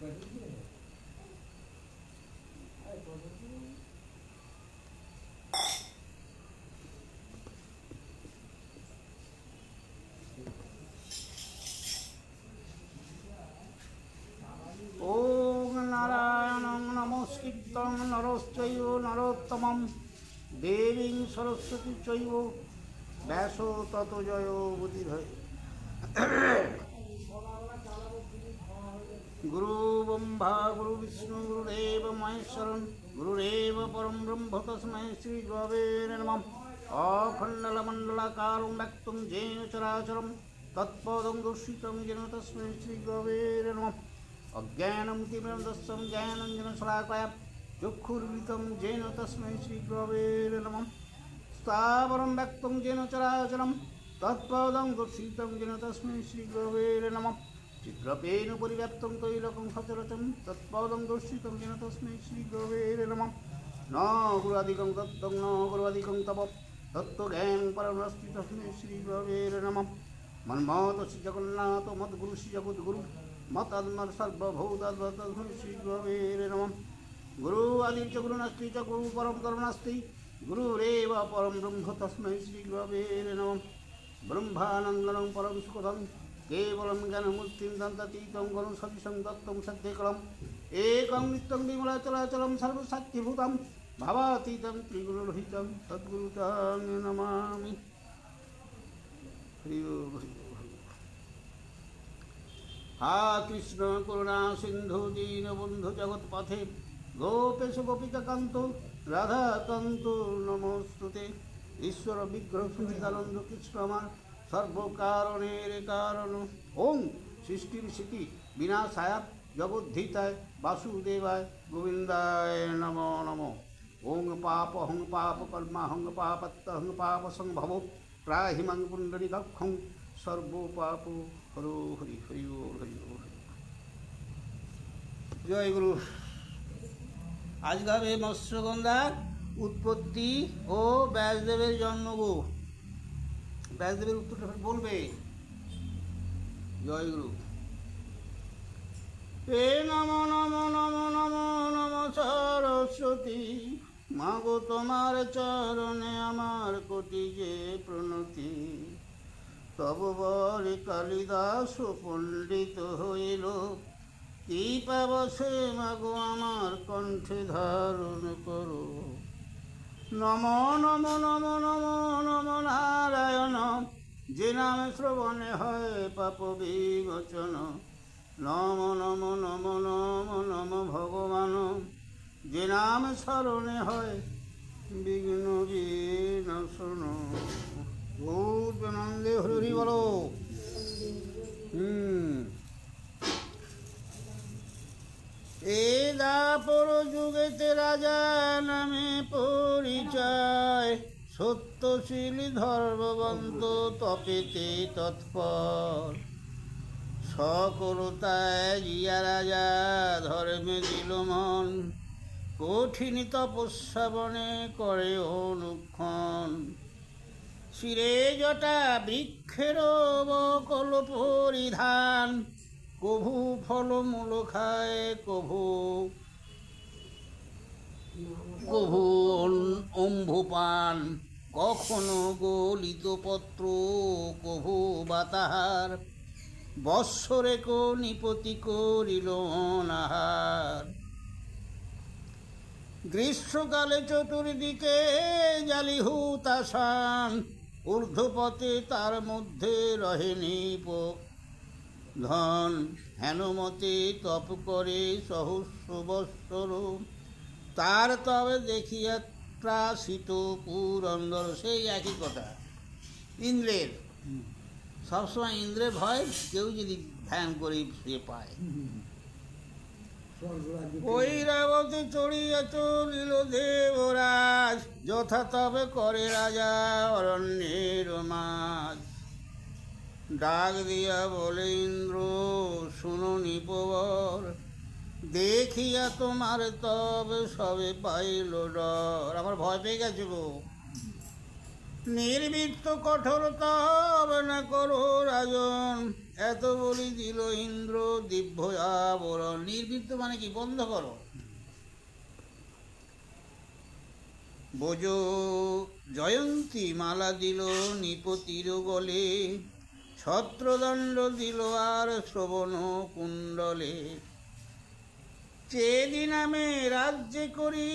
ओम नारायणं नमस्कृतं नरश्चैव नरोत्तमं देवीं सरस्वती चैव व्यासो ततो जयो बुद्धिधरे। गुरु ब्रह्मा गुरु विष्णु गुरुदेव महेश्वरं गुरुरेव परं ब्रह्म तस्मै श्री गुरवे नमः। अखण्डलमण्डलाकारं व्यक्तं येन चराचरं तत्पदं दर्शितं येन तस्मै श्री गुरवे नमः। अज्ञानं तिमिरन्दस्सं ज्ञानाञ्जनशलाकया चक्षुर्मिलितं येन तस्मै श्रीगुरवे नमः। स्थावरं व्यक्तं येन चराचरं तत्पदं दर्शितं येन तस्मै श्रीगुरवे नमः। चित्रपेन परिव्याप्तं तैलकं सचराचरं तत्पदं दर्शितं येन तस्मै श्रीगुरवे नमः। न गुरुवादिकं दत्तं न गुरुवादिकं तप तत्त्वज्ञानं परमस्ति तस्मै श्रीगुरवे नमः। मन्मथश्री जगन्नाथ मद्गुरु श्री जगद्गुरु मतात्मर सर्वभूतस्मै श्री गुरवे नमः। गुरु आदि च गुरु नास्ति च गुरु परं करुणास्ति गुरुरेव परं ब्रह्म तस्मै श्री गुरवे नमः। ब्रह्मानन्दनं परं सुखदं केवलं ज्ञानमूर्तिं दन्तातीतं गुरुं सतीशं दत्तं सत्यकलम् एकं नित्यं विमलाचलाचलं सर्वसाक्षिभूतं भावातीतं त्रिगुणरहितं सद्गुरुं नमामि। हरि ओम हरि ओम। हा कृष्ण करुणा सिंधु दीनबंधु जगत्पथे गोपेश गोपिकाकांत राधाकांत नमोस्तुते। ईश्वर विग्रह सच्चिदानंद कृष्ण আমার सर्वकारणेर कारण। ओम सृष्टि स्थिति विनाशाय जगद्धिताय वासुदेवाय गोविंदाय नमो नमो। ओम पाप हं पाप कर्म हं पापत्त हं पाप संभव त्राहिमं पुंडरीकाक्षं सर्व पाप हरो हरि हरि हरि जय गुरु। आज गावे मत्स्यगंधार उत्पत्ति ओ व्यासदेवेर जन्म गो। व्यासदेवेर उत्तरটা বলবে। जय गुरु। ए नमो नमो नमो नमो नमो सरस्वती मागो তোমার চরণে আমার কোটি যে প্রণতি। তব বরে কালিদাস পণ্ডিত হইল কৃপাবশে মাগো আমার কণ্ঠে ধারণ করো। নম নম নম নম নম নারায়ণ যে নামে শ্রবণে হয় পাপ বিমোচন। নম নম নম নম নম ভগবান যে নামে স্মরণে হয় বিঘ্ন বিনাশন। बहुत आनंदे हरि बोलो। ए दापर जुगेते राजा नामे परिचय सत्यशील धर्मवंत तपेते तत्पर। सकलताय जिया राजा धर्मे दिल मन कठिन तपस्या बने करे अनुक्षण। শিরে জটা বৃক্ষের বকল পরিধান কভু ফলমূল খায় কভু কভু অম্ভুপান কখনো গলিত পত্র কভু বাতাহার বৎসরে কো নিপতি করিল অনাহার। গ্রীষ্মকালে চতুর্দিকে জালি হুতাশান ঊর্ধ্বপথে তার মধ্যে রহে নিপ ধন। হেনমতে তপ করে সহস্র বৎসর তার তবে দেখিয়া ত্রাসিত পুরন্দর। সেই একই কথা ইন্দ্রের সবসময় ইন্দ্রের ভয় কেউ যদি ধ্যান করে সে পায়। ঐরাবতী চড়িয়া চলিল দেবরাজ যথা তবে করে রাজা অরণ্যের মাঝ। ডাক দিয়া বলে ইন্দ্র শুনো নিপবর দেখিয়া তোমার তবে সবে পাইল ডর। আমার ভয় পেয়ে গেছে গো। নির্বৃত্ত কঠোর তবে না করো রাজন এত বলি দিল ইন্দ্র দিব্য আবরণ। নির্বৃত্ত মানে কি? বন্ধ করো। বোজ জয়ন্তী মালা দিল নিপতির গলে, ছত্রদণ্ড দিল আর শ্রবণ কুণ্ডলে। চেদি নামে রাজ্যে করি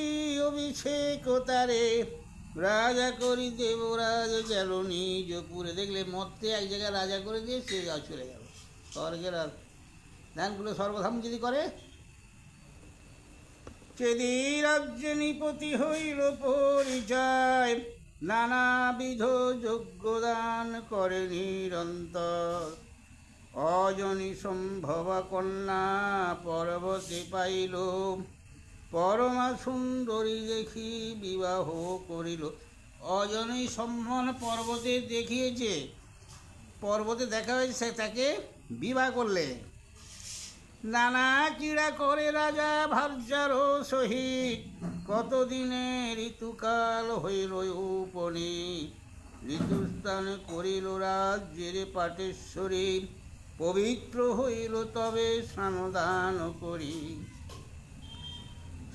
অভিষেক তারে, রাজা করি দেবরাজ গেল নিজ পুরে। দেখলে মরতে এক জায়গায় রাজা করে দিয়ে সে চলে গেল স্বর্গের। আর ধ্যানগুলো সর্বধাম যদি করে। চেদি রাজ্যে নিপতি হইল পরিচয়, নানাবিধ যজ্ঞদান করে নিরন্তর। অজনী সম্ভবা কন্যা পর্বতে পাইল, পরমা সুন্দরী দেখি বিবাহ করিল। অজনী সম্মান পর্বতে দেখিয়েছে, পর্বতে দেখা হয়েছে, তাকে বিবাহ করলে। নানা ক্রীড়া করে রাজা ভার্যারও সহিত, কতদিনে ঋতুকাল হইল উপনীত। ঋতুস্থান করিল রাজ্যের পাটেশ্বরী, পবিত্র হইল তবে স্নানদান করি।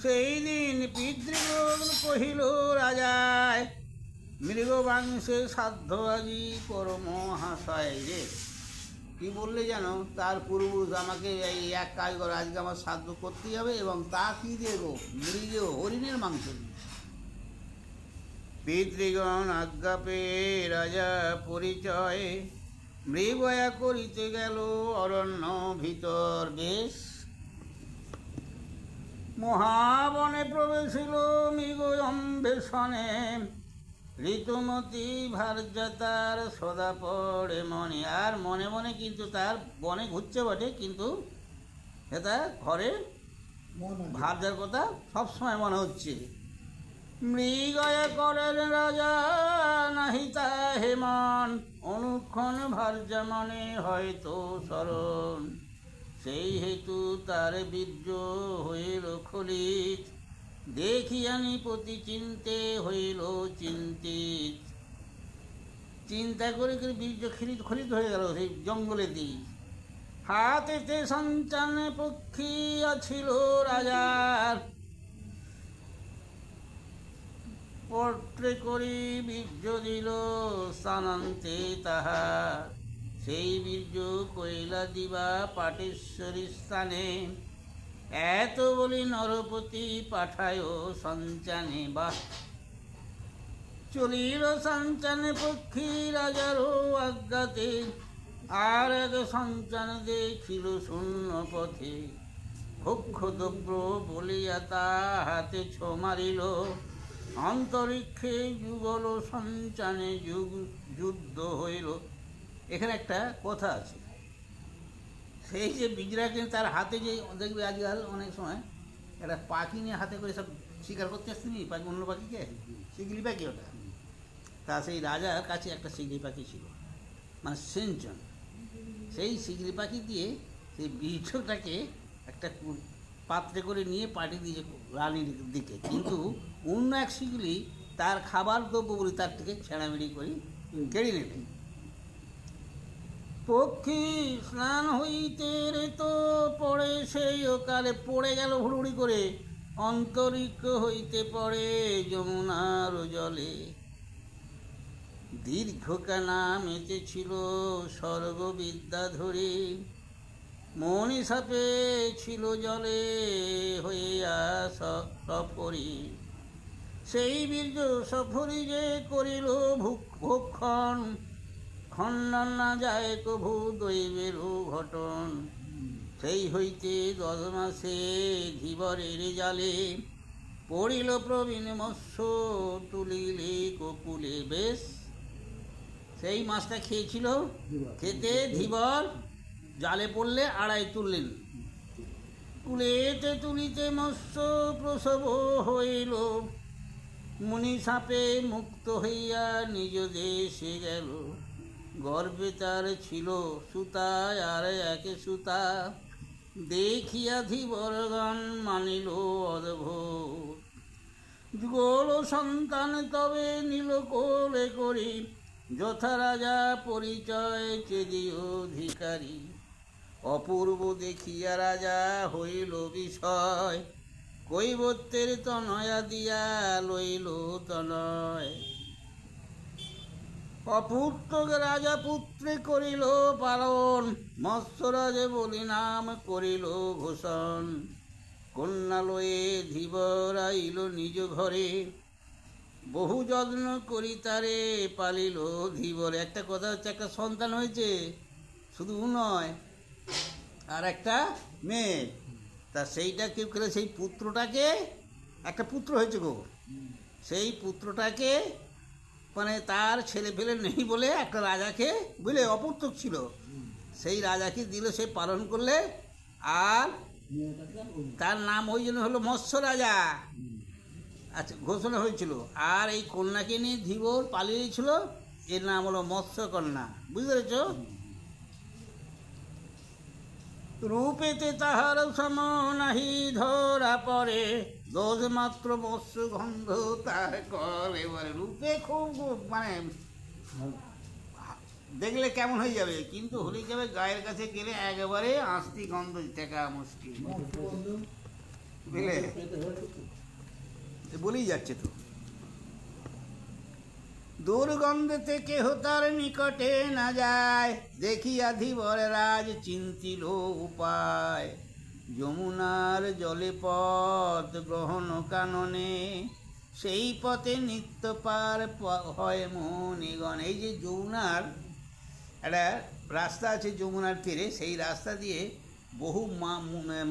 সেই দিন পিতৃগণ কহিল রাজায়, মৃগমাংসে সাধ্য আজি পরম হাসায়। রে কি বললে জানো? তার পূর্বপুরুষ আমাকে এই এক কাজ করো, আজকে আমার শ্রাদ্ধ করতেই হবে, এবং তা কি দেবো? মৃগ হরিণের মাংস দিয়ে। পিতৃগণ আজ্ঞা পেয়ে রাজা পরিচয়, মৃগয়া করিতে গেল অরণ্য ভিতর। বেশ মহাবনে প্রবেশিল মৃগ অম্বেষণে, ঋতুমতি ভার্যা তার সদা পড়ে মনে। আর মনে মনে কিন্তু তার বনে ঘুরছে বটে, কিন্তু এটা ঘরে ভার্যার কথা সবসময় মনে হচ্ছে। মৃগয়া করেন রাজা নাহি তাহে মন, অনুক্ষণ ভার্যা মনে হয়তো স্মরণ। সেই হেতু তার বীর্য হইল খলিত, দেখিয়া নিপতি চিন্তে হইল চিন্তিত। চিন্তা করে করে বীর্য খলিত হয়ে গেল সেই জঙ্গলে দিয়ে। হাতেতে সঞ্চান পক্ষী আছিল রাজার, পত্রে করি বীর্য দিল স্থানান্তে তাহার। সেই বীর্য কইলা দিবা পাটেশ্বরী স্থানে, এত বলি নরপতি পাঠায় সঞ্চানে। বা চলিল সঞ্চানে পক্ষী রাজারও আজ্ঞাতে, আর এক সঞ্চান দেখিল শূন্য পথে। ভক্ষ দ্রব্য বলিয়া তা হাতে ছো মারিল, অন্তরিক্ষে যুগল সঞ্চানে যুদ্ধ হইল। এখানে একটা কথা আছে, সেই যে বীজরাকে তার হাতে যে দেখবে আজকাল অনেক সময় একটা পাখি নিয়ে হাতে করে সব শিকার করতে আসছে নি, পাখি অন্য পাখিকে, শিগলি পাখি ওটা। তা সেই রাজার কাছে একটা শিগলি পাখি ছিল, মানে সেঞ্চন। সেই শিগলি পাখি দিয়ে সেই বীজটাকে একটা পাত্রে করে নিয়ে পাঠিয়ে দিয়েছে রানীর দিকে, কিন্তু অন্য এক শিগলি তার খাবার দ্রব্য বলে তার থেকে ছেঁড়ামেড়ি করে কেড়ে নেবে। পক্ষী স্নান হইতে রে তো পড়ে, সেই কালে পড়ে গেল হুড়ুড়ি করে, অন্তরিক্ষ হইতে পড়ে যমুনার জলে। দীর্ঘকানা মেতেছিল স্বর্গবিদ্যা ধরে, মনি সাপে ছিল জলে হইয়া সফরি। সেই বীর্য সফরি যে করিল ভক্ষণ, খণ্ডন না যায় কভু দৈবের ঘটন। সেই হইতে 10 মাসে ধীবরের জালে, পড়িল প্রবীণ মৎস্য তুলিলে ককুলে। বেশ সেই মাছটা খেয়েছিল, খেতে ধীবর জালে পড়লে আড়াই তুললেন। কুলেতে তুলিতে মৎস্য প্রসব হইল, মুনি সাপে মুক্ত হইয়া নিজ দেশে গেল। গর্বে তার ছিল সুতা আর একে সুতা, দেখিয়া ধীবরগণ মানিল অদ্ভুত। যুগল সন্তান তবে নীল কোলে করি, যথা রাজা পরিচয় চেদি অধিকারী, অপূর্ব দেখিয়া রাজা হইল বিষয়, কৈবত্যের তনয়া দিয়া লইল তনয়। অপুত্রক রাজা পুত্রে করিল পালন, মৎস্যরাজে বলি নাম করিল ঘোষণ। কন্যা লয়ে ধীবর আইল নিজ ঘরে, বহু যত্ন করি তারে পালিল ধীবর। একটা কথা হচ্ছে, একটা সন্তান হয়েছে, শুধু নয়, আর একটা মেয়ে। তা সেইটা কেউ করে, সেই পুত্রটাকে, একটা পুত্র হয়েছে গো, সেই পুত্রটাকে মানে তার ছেলে ফেলে নেই বলে একটা রাজাকে বুঝলে, অপুত্রক ছিল, সেই রাজাকে দিল, সে পালন করলে, আর তার নাম ওই জন্য হলো মৎস্য রাজা। আচ্ছা, ঘোষণা হয়েছিল। আর এই কন্যাকে নিয়ে ধীবর পালিয়েছিল, এর নাম হলো মৎস্যকন্যা। বুঝতে পেরেছ? রূপেতে তাহার সম নাহি ধরা পড়ে, দোষ মাত্র মৎস্য গন্ধ তার কর। এবারে রূপে খুব মানে দেখলে কেমন হয়ে যাবে, কিন্তু হলে যাবে গায়ের কাছে গেলে একেবারে আস্তি গন্ধ টেকা মুশকিল। বুঝলে, বলেই যাচ্ছে তো। দুর্গন্ধে কেহ তার নিকটে না যায়, দেখিয়া ধীবর রাজ চিন্তিল উপায়। যমুনার জলে পথ গ্রহণ কাননে, সেই পথে নিত্য পার হয় মুনিগণ। এই যে যমুনার একটা রাস্তা আছে, যমুনার তীরে, সেই রাস্তা দিয়ে বহু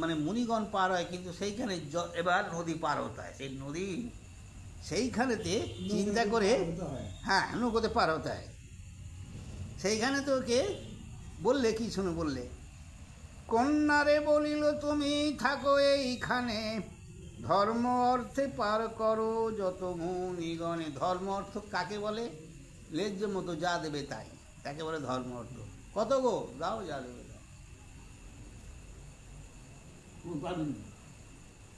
মানে মুনিগণ পার হয়, কিন্তু সেইখানে এবার নদী পার হতে হয়। সেই নদী সেইখানেতে চিন্তা করে, হ্যাঁ, নৌকোতে পার হতে হয়। সেইখানে তো ওকে বললে, কি শুনে বললে, কন্যারে বলিল তুমি থাকো এইখানে, ধর্ম অর্থে পার করো যত মুনিগণে। ধর্ম অর্থ কাকে বলে? লেজ্জ মতো যা দেবে তাই, তাকে বলে ধর্ম অর্থ। কত গো, দাও, যা দেবে দাও।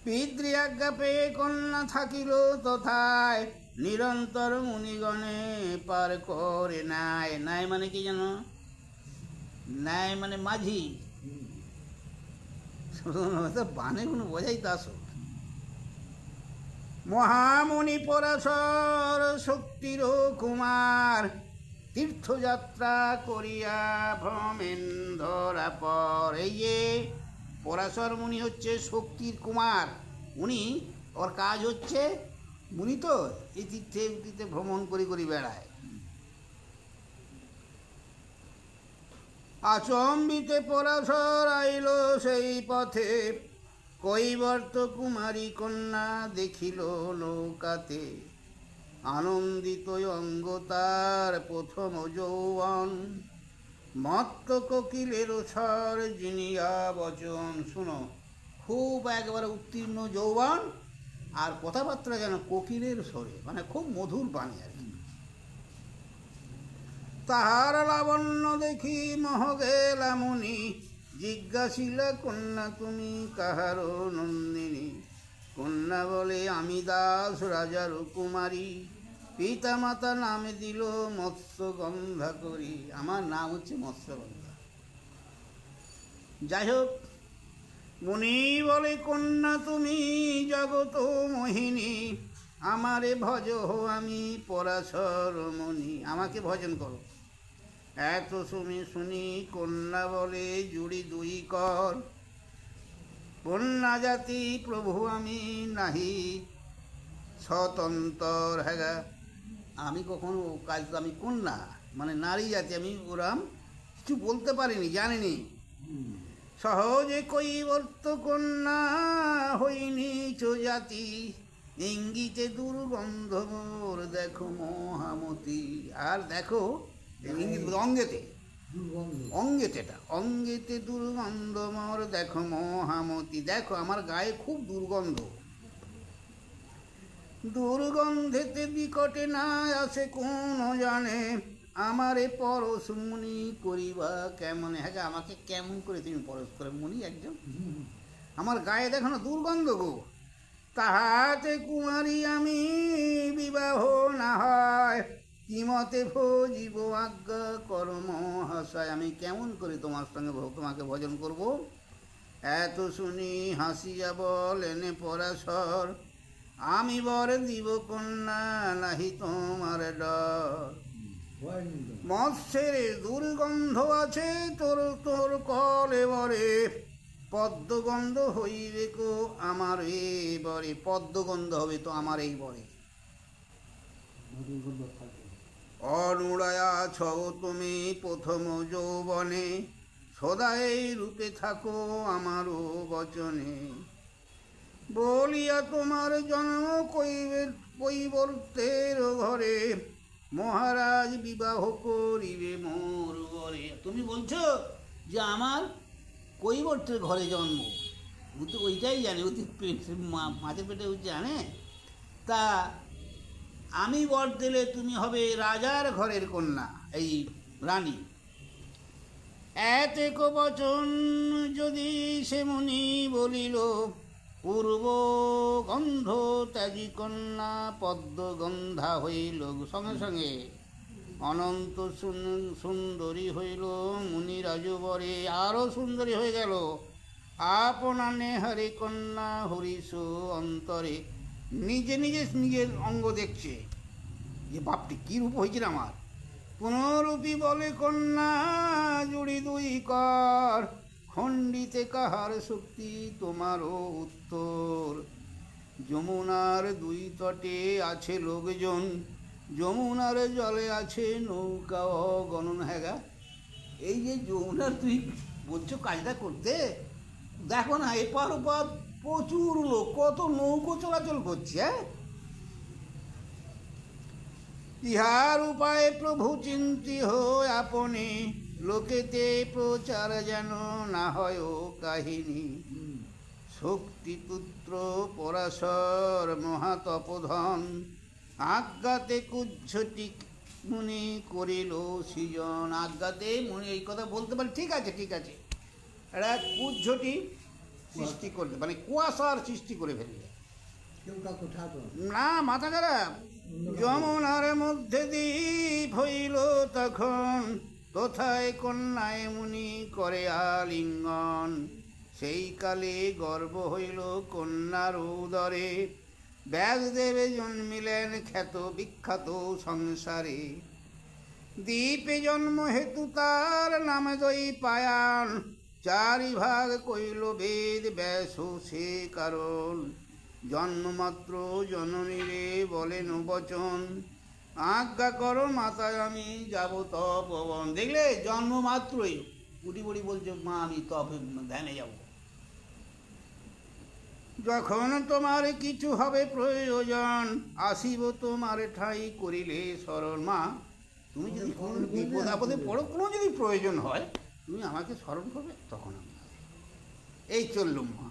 পিতৃ আজ্ঞা পেয়ে কন্যা থাকিল তথায়, নিরন্তর মুনিগণে পার করে নাই। নাই মানে কি জানো? নাই মানে মাঝি, বানে কোনো বোঝাই তো আসো। মহামুনি পরাশর শক্তির কুমার, তীর্থযাত্রা করিয়া ভ্রমেন ধরা পর। এই যে পরাশর মুনি হচ্ছে শক্তির কুমার, উনি, ওর কাজ হচ্ছে, মুনি তো এই তীর্থে ভ্রমণ করি বেড়ায়। আচম্বিতে পরাশর আইল সেই পথে, কৈবর্ত কুমারী কন্যা দেখিল নৌকাতে। আনন্দিত অঙ্গ তার প্রথম যৌবন, মত্ত কোকিলের স্বর জিনিয়া বচন। শুনো, খুব একবারে উত্তীর্ণ যৌবন, আর কথাবার্তা যেন কোকিলের স্বরে, মানে খুব মধুর বাণী আর কি। তাহার লাবণ্য দেখি মোহ গেলা মুনি, জিজ্ঞাসিলা কন্যা তুমি কাহার নন্দিনী। কন্যা বলে আমি দাস রাজার কুমারী, পিতা মাতা নামে দিল মৎস্যগন্ধা করি। আমার নাম হচ্ছে মৎস্যগন্ধা। যাই হোক, মুনি বলে কন্যা তুমি জগত মোহিনী, আমারে ভজ হো আমি পরাশর মুনি। আমাকে ভজন করো। এত শুনি কন্যা বলে জুড়ি দুই কর, কন্যা জাতি প্রভু আমি নাহি স্বতন্ত্র। হ্যাঁ, আমি কখনো কাজ, আমি কন্যা মানে নারী জাতি, আমি ওরাম কিছু বলতে পারিনি, জানিনি। সহজে কৈবর্ত কন্যা হইনি জাতি, ইঙ্গিতে দুর্গন্ধ মোর দেখো মহামতি। আর দেখো ইঙ্গিত অঙ্গেতে, অঙ্গেতেটা অঙ্গেতে দুর্গন্ধ মোর দেখো মহামতি। দেখো আমার গায়ে খুব দুর্গন্ধ, দুর্গন্ধেতে বিকটে না আসে কোন জানে, আমারে পরশ মুনি করিবা কেমন। হ্যাঁ, আমাকে কেমন করে তুমি পরশ করে মুনি একজন, আমার গায়ে দেখো না দুর্গন্ধ গো। তাহাতে কুমারী আমি বিবাহ না হয়, কিমতে ভজিব আজ্ঞা কর্ম হাসায়, আমি কেমন করে তোমার সঙ্গে তোমাকে ভজন করব। এত শুনি হাসিয়া বলেন পরাশর, আমি বর দিব কন্যা নাহি তোমার ডর। মৎস্যের দুর্গন্ধ আছে তোর তোর কলে বরে, পদ্মগন্ধ হইবে কো আমার এ বরে, পদ্মগন্ধ হবে তো আমার এই বরে। অনুড়ায়া ছও তুমি প্রথম যৌবনে, সদাই রূপে থাকো আমারও বচনে। বলিয়া তোমার জন্ম কৈবর্তের ঘরে, মহারাজ বিবাহ করিবে মোর ঘরে। তুমি বলছো যে আমার কৈবর্তের ঘরে জন্ম, ও তো ওইটাই জানে, ও তো মাঝের পেটে ও জানে। তা আমি বর দিলে তুমি হবে রাজার ঘরের কন্যা, এই রানী। এতেক বচন যদি সে মুনি বলিল, পূর্ব গন্ধ ত্যাজি কন্যা পদ্মগন্ধা হইল। সঙ্গে সঙ্গে অনন্ত সুন্দরী হইল মুনিরাজ বরে, আরও সুন্দরী হয়ে গেল। আপনা নেহারে কন্যা হরিষ অন্তরে, নিজে নিজে নিজের অঙ্গ দেখছে যে বাপটি কী রূপ হয়েছে আমার। পুনরূপী বলে কন্যা জুড়ি দুই কর, খণ্ডিতে কাহার শক্তি তোমারও উত্তর। যমুনার দুই তটে আছে লোকজন, যমুনার জলে আছে নৌকা অগণন। হ্যাঁ, এই যে যমুনার তুই বলছো কাজটা করতে, দেখো না এপার ওপার প্রচুর লোক, কত নৌকো চলাচল করছে। হ্যাঁ, ইহার উপায় প্রভু চিন্তি হয় আপনি, লোকেতে প্রচার যেন না হয় ও কাহিনী। শক্তিপুত্র পরাশর মহাতপধন, আজ্ঞাতে কুজ্ঝটি মুনি করিল সৃজন। আজ্ঞাতে মুনি এই কথা বলতে পারে, ঠিক আছে ঠিক আছে, একটা কুজ্ঝটি সৃষ্টি করতে, মানে কুয়াশার সৃষ্টি করে ফেললে। না মাথা খারাপ। যমুনার মধ্যে দ্বীপ হইল তখন, তথায় কন্যায় মুনি করে আলিঙ্গন। সেই কালে গর্ব হইল কন্যার উদরে, ব্যাসদেবে জন্মিলেন খ্যাত বিখ্যাত সংসারে। দ্বীপে জন্ম হেতু তার নাম দৈপায়ন, চারি ভাগ কইল বেদ ব্যাস সে কারণ। জন্মমাত্র জননীরে বলেন বচন, আজ্ঞা করো মাতা আমি যাব তপবন। দেখলে জন্মমাত্রই বুড়ি বুড়ি বলছে মা আমি তপে ধ্যানে যাব। যখন তোমার কিছু হবে প্রয়োজন, আসিব তোমার ঠাই করিলে স্মরণ। মা তুমি যদি কোনো বিপদ আপদে পড়ো, কোনো যদি প্রয়োজন হয় তুমি আমাকে স্মরণ করবে, তখন আমি এই চললুম। মা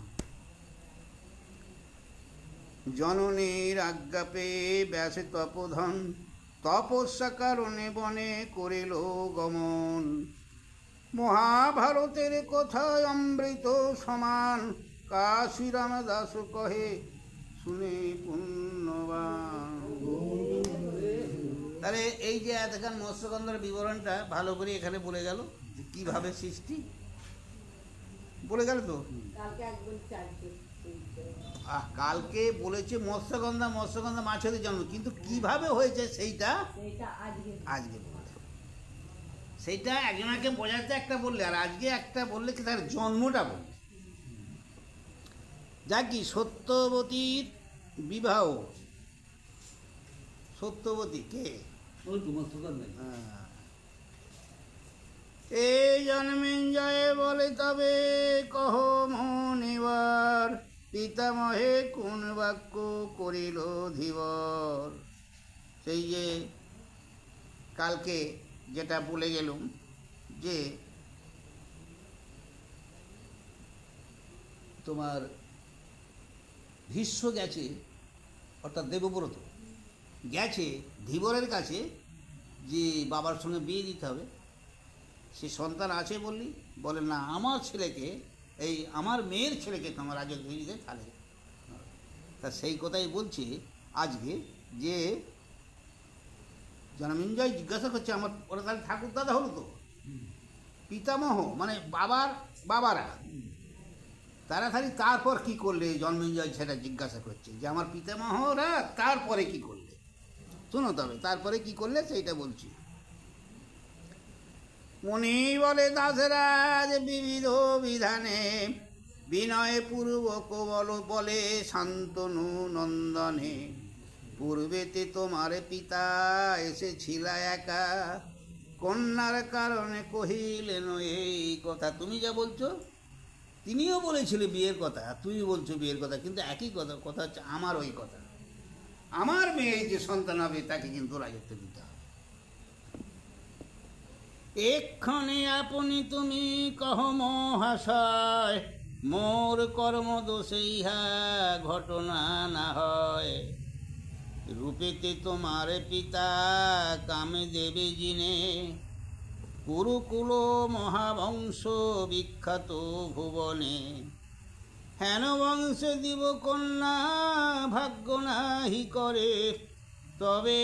জননীর আজ্ঞা পেয়ে ব্যাসে তপোধন, তপস্যা কারণে বনে করিল গমন। মহাভারতের কথায় অমৃত সমান, কাশীরাম দাস কহে শুনে পুণ্যবান। তাহলে এই যে এতক্ষণ মৎস্যগন্ধার বিবরণটা ভালো করে এখানে বলে গেল, যে কীভাবে সৃষ্টি বলে গেল। তো কালকে বলেছে মৎস্যগন্ধা, মৎস্যগন্ধা মাছ হতে জন্ম, কিন্তু কিভাবে হয়েছে সেইটা আজকে বললে। সেইটা একজনকে বোঝাতে একটা বললে, আর আজকে একটা বললে কি তার জন্মটা বললে। যা কি সত্যবতীর বিবাহ। সত্যবতী কে? এই জন্মেঞ্জয় বলে তবে কহ মনিবার, পিতামহে কোন বাক্য করিল ধীবর। সেই যে কালকে যেটা বলে গেলুম, যে তোমার ভীষ্ম গেছে, অর্থাৎ দেবব্রত গেছে ধীবরের কাছে, যে বাবার সঙ্গে বিয়ে দিতে হবে। সে সন্তান আছে বললি, বলে না আমার ছেলেকে, এই আমার মেয়ের ছেলেকে তোমার রাজা ধরে দিতে তাহলে। তা সেই কথাই বলছি আজকে, যে জনমেঞ্জয় জিজ্ঞাসা করছে আমার ওরা তাহলে ঠাকুর দাদা হলো তো, পিতামহ মানে বাবারা তাড়াতাড়ি তারপর কি করলে জন্মেঞ্জয় সেটা জিজ্ঞাসা করছে যে আমার পিতামহরা তারপরে কি করলে। শোনো তবে তারপরে কি করলে সেইটা বলছি। মুনি বলে দাসরাজ বিবিধ বিধানে বিনয় পূর্বক বলে শান্তনু নন্দনে, পূর্বেতে তোমার পিতা এসেছিল একা, কন্যার কারণে কহিলেন এই কথা। তুমি যা বলছো তিনিও বলেছিলেন বিয়ের কথা, তুমি বলছো বিয়ের কথা, কিন্তু একই কথা, কথা হচ্ছে আমার ওই কথা, আমার মেয়ে যে সন্তান হবে তাকে কিন্তু রাজত্ব দিতে হবে। এক্ষণে আপনি তুমি কহ মহাশয়, মোর কর্ম দোষে ইহা ঘটনা না হয়, রূপেতে তোমার পিতা কামে দেবে জিনে, কুরুকুল মহাবংশ বিখ্যাত ভুবনে, হেন বংশে দিব কন্যা ভাগ্য নাহি করে, তবে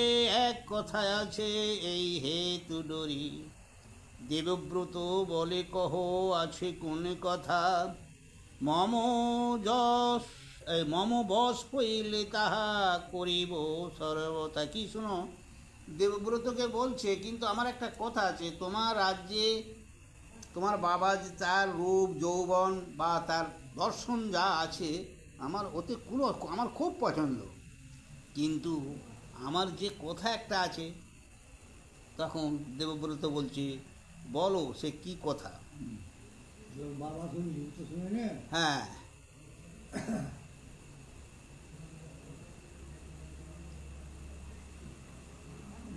এক কথা আছে এই হেতু ডরি, দেবব্রত বলে কহ আছে কোন কথা, মম বশ হইলে তাহা করিব সর্বতা। কি শুনো, দেবব্রতকে বলছে কিন্তু আমার একটা কথা আছে, তোমার রাজ্যে তোমার বাবা যে তার রূপ যৌবন বা তার দর্শন যা আছে আমার ওতে কোনো আমার খুব পছন্দ, কিন্তু আমার যে কথা একটা আছে। তখন দেবব্রত বলছে বলো সে কি কথা। হ্যাঁ,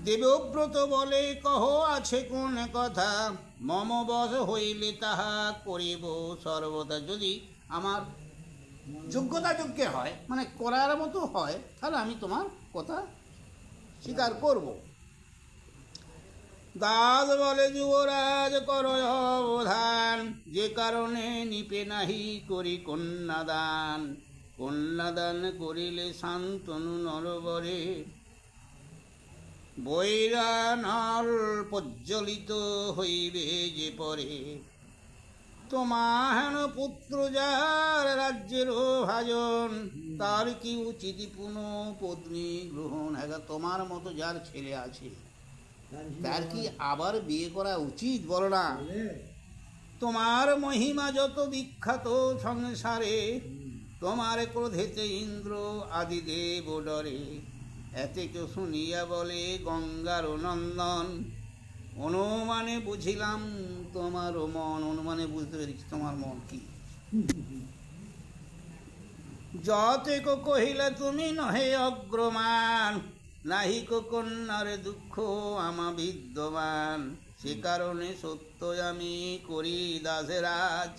দেবব্রত বলে কহ আছে কোন কথা, মম বশ হইলে তাহা করিব সর্বদা। যদি আমার যোগ্যতা যোগ্যে হয় মানে করার মতো হয় তাহলে আমি তোমার কথা স্বীকার করব। দাস বলে যুবরাজ কর অবধান, যে কারণে নিপে নাহি করি কন্যাদান, কন্যাদান করিলে শান্তনু নরবরে, বৈরা নল প্রজ্বলিত হইবে যে পরে, তোমাহেন পুত্র যার রাজ্যের ভাজন, তার কি উচিত পুনঃ পত্নী গ্রহণ। হ্যাঁ, তোমার মতো যার ছেলে আছে তার কি আবার বিয়ে করা উচিত বলো না। তোমার মহিমা যত বিখ্যাত সংসারে, তোমার ক্রোধেতে ইন্দ্র আদি দেব ডরে, এতে কেউ শুনিয়া বলে গঙ্গার নন্দন, অনুমানে বুঝিলাম তোমার মন। অনুমানে বুঝতে পেরেছি তোমার মন কি। যতে কহিলে তুমি নহে অগ্রমান, নাহিক কন্যার দুঃখ আমা বিদ্যমান, সে কারণে সত্য আমি করি দাসেরাজ,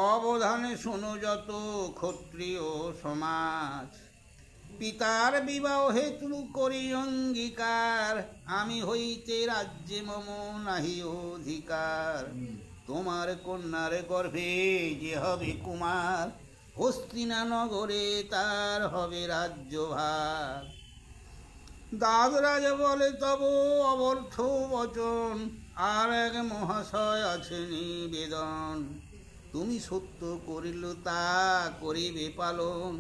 অবধানে শোনো যত ক্ষত্রিয় সমাজ, পিতার বিবাহ হেতু করি অঙ্গীকার, আমি হইতে রাজ্যে মম নাহি অধিকার, তোমার কন্যার গর্ভে যে হবে কুমার, হস্তিনা নগরে তার হবে রাজ্যভার। দাসরাজ বলে তব অবর্থ বচন, আর এক মহাশয় আছে নিবেদন, তুমি সত্য করিল তা করিবে পালন,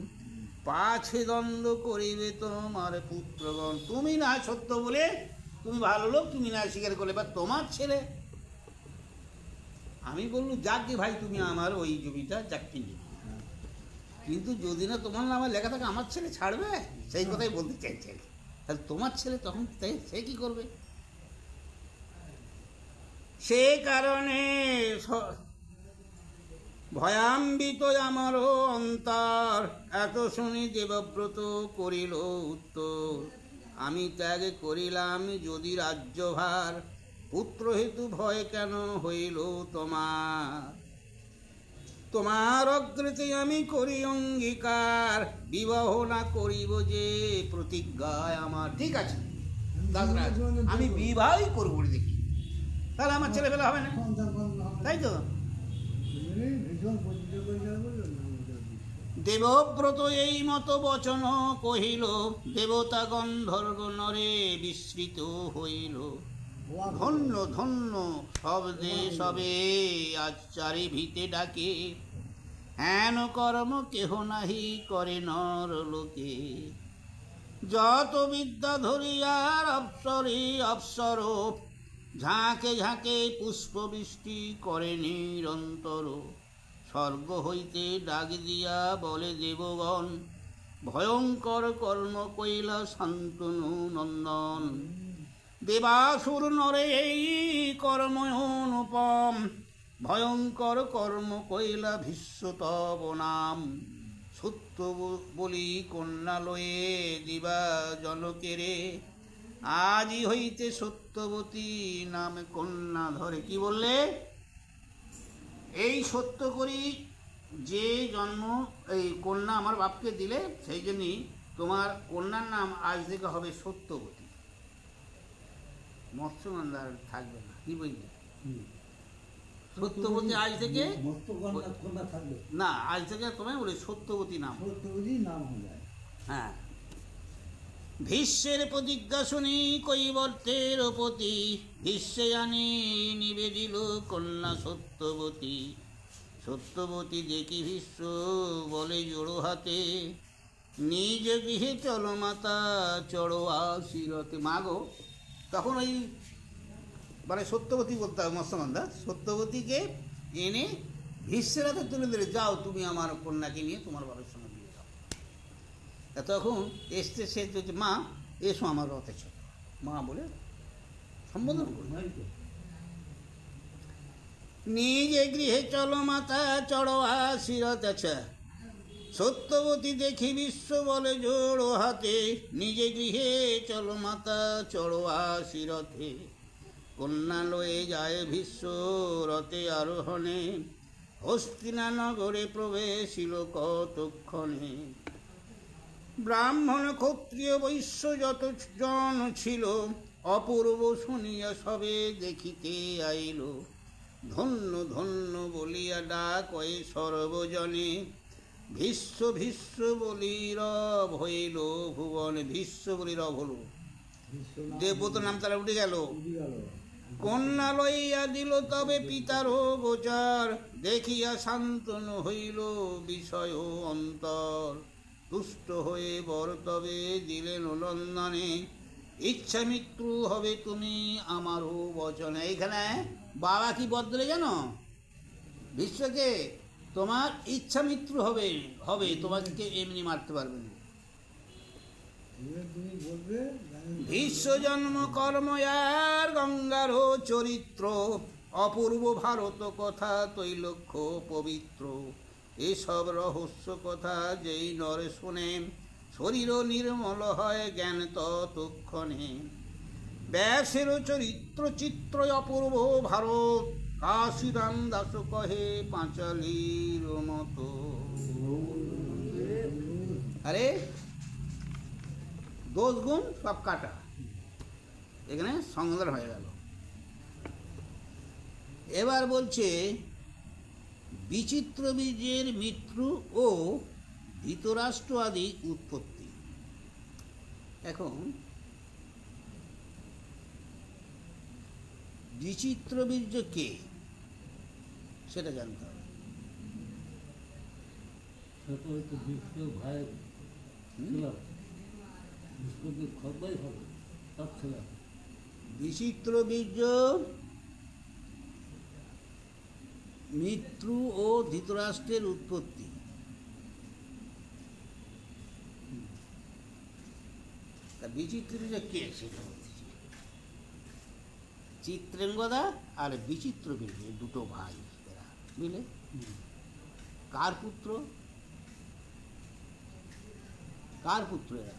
পাছে দ্বন্দ্ব করিবে তোমার পুত্রগণ। তুমি না সত্য বলে তুমি ভালো লোক, তুমি না স্বীকার করলে বা তোমার ছেলে। আমি বললু যাকে ভাই তুমি আমার ওই জমিটা চাকরি নিবে, কিন্তু যদি না তোমার নামে লেখা থাকে আমার ছেলে ছাড়বে, সেই কথাই বলতে চাইছে। তাহলে তোমার ছেলে তখন সে কি করবে। সে কারণে ভয়াম্বিত আমারও অন্তর, এত শুনি দেবব্রত করিল উত্তর, আমি ত্যাগ করিলাম যদি রাজ্যভার, পুত্র হেতু ভয় কেন হইল তোমার, তোমার অগ্রতে আমি করি অঙ্গীকার, বিবাহ না করিব যে প্রতিজ্ঞায় আমার। ঠিক আছে দাসরাজ, আমি বিবাহই করবো দেখি, তাহলে আমার ছেলে ফেলে হবে না, তাই তো। দেবব্রত এই মতো বচন কহিল, দেবতা গন্ধর্ব নরে বিস্মৃত হইল। ধন্য ধন্য শব্দে সবে আজ চারি ভিতে ডাকে, হেন কর্ম কেহ নাহি করে নর লোকে। যত বিদ্যা ধরিয়ার অপ্সরে অপ্সর, ঝাঁকে ঝাঁকে পুষ্পবৃষ্টি করে নিরন্তর। স্বর্গ হইতে ডাক দিয়া বলে দেবগণ, ভয়ঙ্কর কর্ম কইলা শান্তনু নন্দন। দেবাসুর নরে এই কর্ম অনুপম, ভয়ঙ্কর কর্ম কইলা ভীষ্মতব নাম। সত্য বলি কন্যা লয়ে দিবা জনকেরে, আজই হইতে সত্যবতী নামে কন্যা ধরে। কি বললে? এই সত্য করি যে জন্ম এই কন্যা আমার বাপকে দিলে, সেই জন্যই তোমার কন্যার নাম আজ থেকে হবে সত্যবতী। মৎস্যগন্ধার থাকবে না। কি বললি? সত্যবতী আজ থেকে না, আজ থেকে তোমায় বলে সত্যবতী নাম। হ্যাঁ। ভীষ্মের প্রতিজ্ঞা শুনি কৈবর্তের পতি, ভীষ্মে আনি নিবেদিল কন্যা সত্যবতী। সত্যবতী দেখি ভীষ্ম বলে জোড়ো হাতে, নিজ গৃহে চলো মাতা চড়ো আশিরতে। মাগো, তখন ওই মানে সত্যবতী বলতে হবে মৎস্যগন্ধা, সত্যবতীকে এনে ভীষ্মের হাতে তুলে দিলে, যাও তুমি আমার কন্যাকে নিয়ে তোমার বাবার সঙ্গে বিয়ে দাও। তখন এসতে সে বলছে, মা এসো আমার রথে চলো। মা বলে সম্বোধন করল। নিজে গৃহে চলো মাতা চড়ো আশিরত। আচ্ছা, সত্যবতী দেখি বিশ্ব বলে জোড়ো হাতে, নিজে গৃহে চলো মাতা চড়ো আশিরথে। কন্যা লয়ে যায় ভীষ্ম রথে আরোহণে, হস্তিনা নগরে প্রবেশিল কতক্ষণে। ব্রাহ্মণ ক্ষত্রিয় বৈশ্য যত জন ছিল, অপূর্ব শুনিয়া সবে দেখিতে আইল। ধন্য ধন্য বলিয়া ডাক কয়ে সর্বজনে, ভীষ্ম ভীষ্ম বলি রব হইল ভুবনে। ভীষ্ম বলি রব হল, দেবব্রত নাম তারা উঠে গেল। কন্যা লইয়া দিল তবে পিতার গোচার, দেখিয়া শান্তনু হইল বিষয় অন্তর। তুষ্ট হয়ে বর তবে দিলেন নন্দনে, ইচ্ছা মৃত্যু হবে তুমি আমারও বচনে। এইখানে বাবা কি বদলে জানো? বিশ্বকে তোমার ইচ্ছা মৃত্যু হবে, হবে তোমাকে এমনি মারতে পারবে না। ভীষ্ম জন্ম কর্ম আর গঙ্গার চরিত্র, অপূর্ব ভারত কথা তৈলক্ষ পবিত্র। এসব রহস্য কথা যেই নরে শোনেন, শরীর নির্মল হয় জ্ঞান ততক্ষণে। ব্যাসের চরিত্র চিত্র অপূর্ব ভারত, কাশীরাম দাস কহে পাঁচালীর মতো। আরে দোষ গুণ সব কাটা, এখানে সংগ্রহ হয়ে গেল। এবার বলছে বিচিত্র বীজের মৃত্যু ও ধৃতরাষ্ট্র আদি উৎপত্তি। এখন বিচিত্র বীর্য কে সেটা জানতে হবে। বিচিত্র বীর্য মৃত্যু ও ধৃতরাষ্ট্রের উৎপত্তি। বিচিত্র বীর্য কে সেটা বলতেছি। চিত্রেঙ্গদা আর বিচিত্র বীর্য দুটো ভাই, এরা বুঝলে? কার পুত্র? কার পুত্র এরা?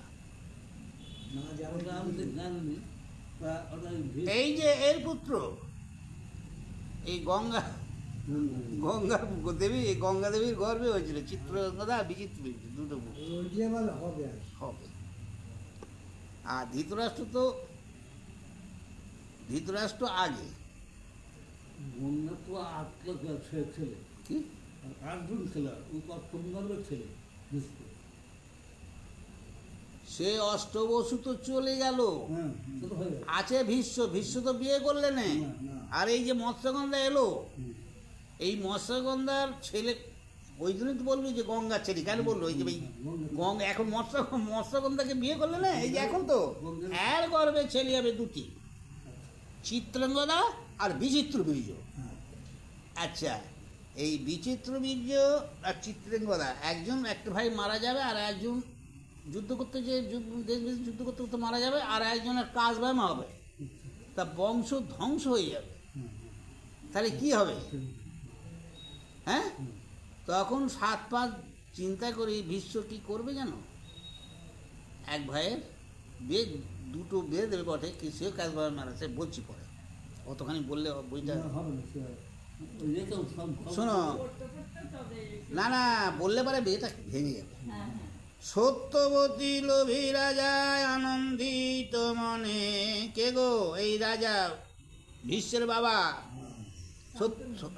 এই যে এর পুত্র, এই গঙ্গার দেবী, এই গঙ্গা দেবীর গর্ভে হয়েছিল চিত্রঙ্গদা বিচিত্র বীর্য দুটো হবে। আর ধৃতরাষ্ট্র আগে। ছেলে কি 8জন ছেলে, ও ছেলে সে অষ্টবসু তো চলে গেল, হ্যাঁ, সে তো হয়ে গেল। আছে ভীষ্ম। ভীষ্ম তো বিয়ে করলে না। না, না। আর এই যে মৎস্যগন্ধা এলো, হুম। এই মৎস্যগন্ধার ছেলে, ওই জন্যই তো বললো যে গঙ্গার ছেলে। কেন বললো? ওই যে ভাই গঙ্গা এখন মৎস্যগন্ধাকে বিয়ে করলে না, এই যে এখন তো এর গর্ভে ছেলে হবে দুটি, চিত্রাঙ্গদা আর বিচিত্র বীর্য। হ্যাঁ। আচ্ছা, এই বিচিত্র বীর্য আর চিত্রাঙ্গদা, একজন একটা ভাই মারা যাবে, আর একজন যুদ্ধ করতে যে দেশ বিদেশ যুদ্ধ করতে করতে মারা যাবে, আর একজনের কাজ ব্যায়াম হবে, তা বংশ ধ্বংস হয়ে যাবে। হুম, তাহলে কি হবে? হুম। হ্যাঁ, তখন 7 পাঁচ চিন্তা করি ভীষ্ম কি করবে জানো? এক ভাইয়ের বিয়ে, দুটো বিয়ে দেবে বটে, কি সেও কাজ ব্যায়াম মারা, সে বলছি পরে, অতখানি বললে বইটা না, হবে না, সে ওই ইয়ে তো সব শোনো। না না, বললে পারে বিয়েটা ভেঙে যাবে। সত্যবতী লোভী রাজায় আনন্দিত মনে। কে গো? এই রাজা ভীষ্মের বাবা।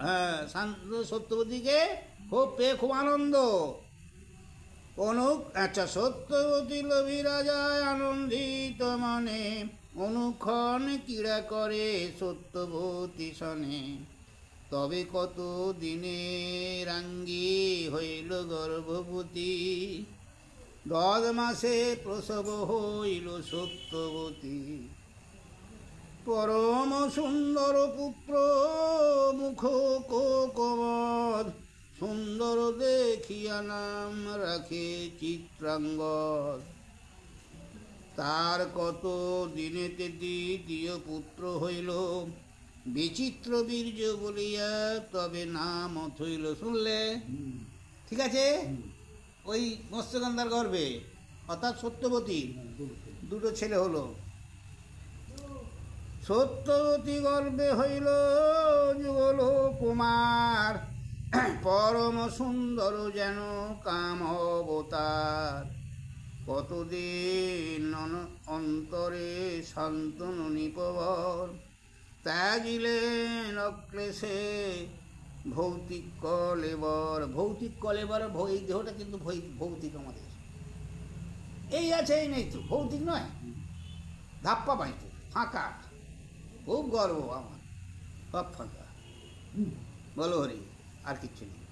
হ্যাঁ, সত্যবতীকে খুব পেয়ে খুব আনন্দ। আচ্ছা, সত্যবতী লোভী রাজায় আনন্দিত মনে, অনুক্ষণ ক্রীড়া করে সত্যবতী সনে। তবে কত দিনে রাঙ্গি হইল গর্ভবতী, 10 মাসে প্রসব হইল সত্যবতী। পরম সুন্দর পুত্র মুখ কোকমদ, সুন্দর দেখিয়া নাম রাখে চিত্রাঙ্গদ। তার কত দিনেতে দ্বিতীয় পুত্র হইল, বিচিত্র বীর্য বলিয়া তবে নাম হইল। শুনলে? ঠিক আছে। ওই মৎস্যগন্ধার গর্ভে, অর্থাৎ সত্যবতী, দুটো ছেলে হলো। সত্যবতী গর্ভে হইল যুগল কুমার, পরম সুন্দর যেন কাম অবতার। কতদিন অন্তরে শান্তনু নিপবর, ত্যাগিলেন অক্লেশে ভৌতিক কলেবর। ভৌতিক কলেবর, এই দেহটা কিন্তু ভৌতিক আমাদের, এই আছে এই নেই তো, ভৌতিক নয়, ধাপ্পা পাইতো, ফাঁকা। খুব গর্ব আমার, সব ফাঁকা। বলো হরি, আর কিচ্ছু নেই।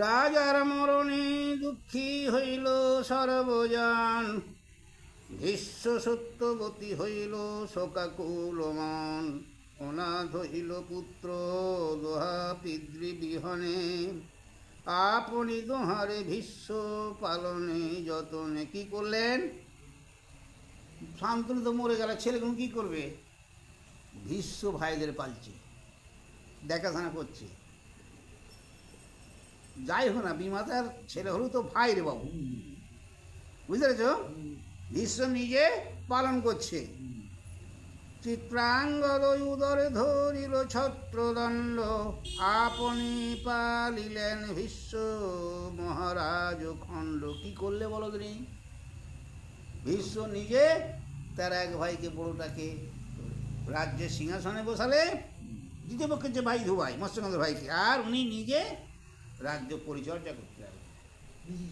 রাজার মরণে দুঃখী হইল সর্বজন, ভীষ্ম সত্যবতী হইল শোকাকুল মন। অনাথ হইল পুত্র দোহা পিতৃবিহনে, আপনি দোহারে ভীষ্ম পালনে যতনে। কি করলেন? শান্তনু তো মরে গেল, ছেলেগুলো কি করবে? ভীষ্ম ভাইদের পালছে, দেখাশোনা করছে। যাই হোক না, বিমাতার ছেলে হলো তো ভাই রে বাবু, বুঝতে পেরেছ? ভীষ্ম নিজে পালন করছে। চিত্রাঙ্গদ উদরে ধরিল ছত্রদণ্ড, আপনি পালিলেন ভীষ্ম মহারাজ খণ্ড। কি করলে বলো দিনি? ভীষ্ম নিজে তার এক ভাইকে, বড়টাকে রাজ্যের সিংহাসনে বসালে, দ্বিতীয় পক্ষের যে ভাই ধুভাই মৎস্যগন্ধ ভাইকে, আর উনি নিজে রাজ্য পরিচর্যা করতে দেয়,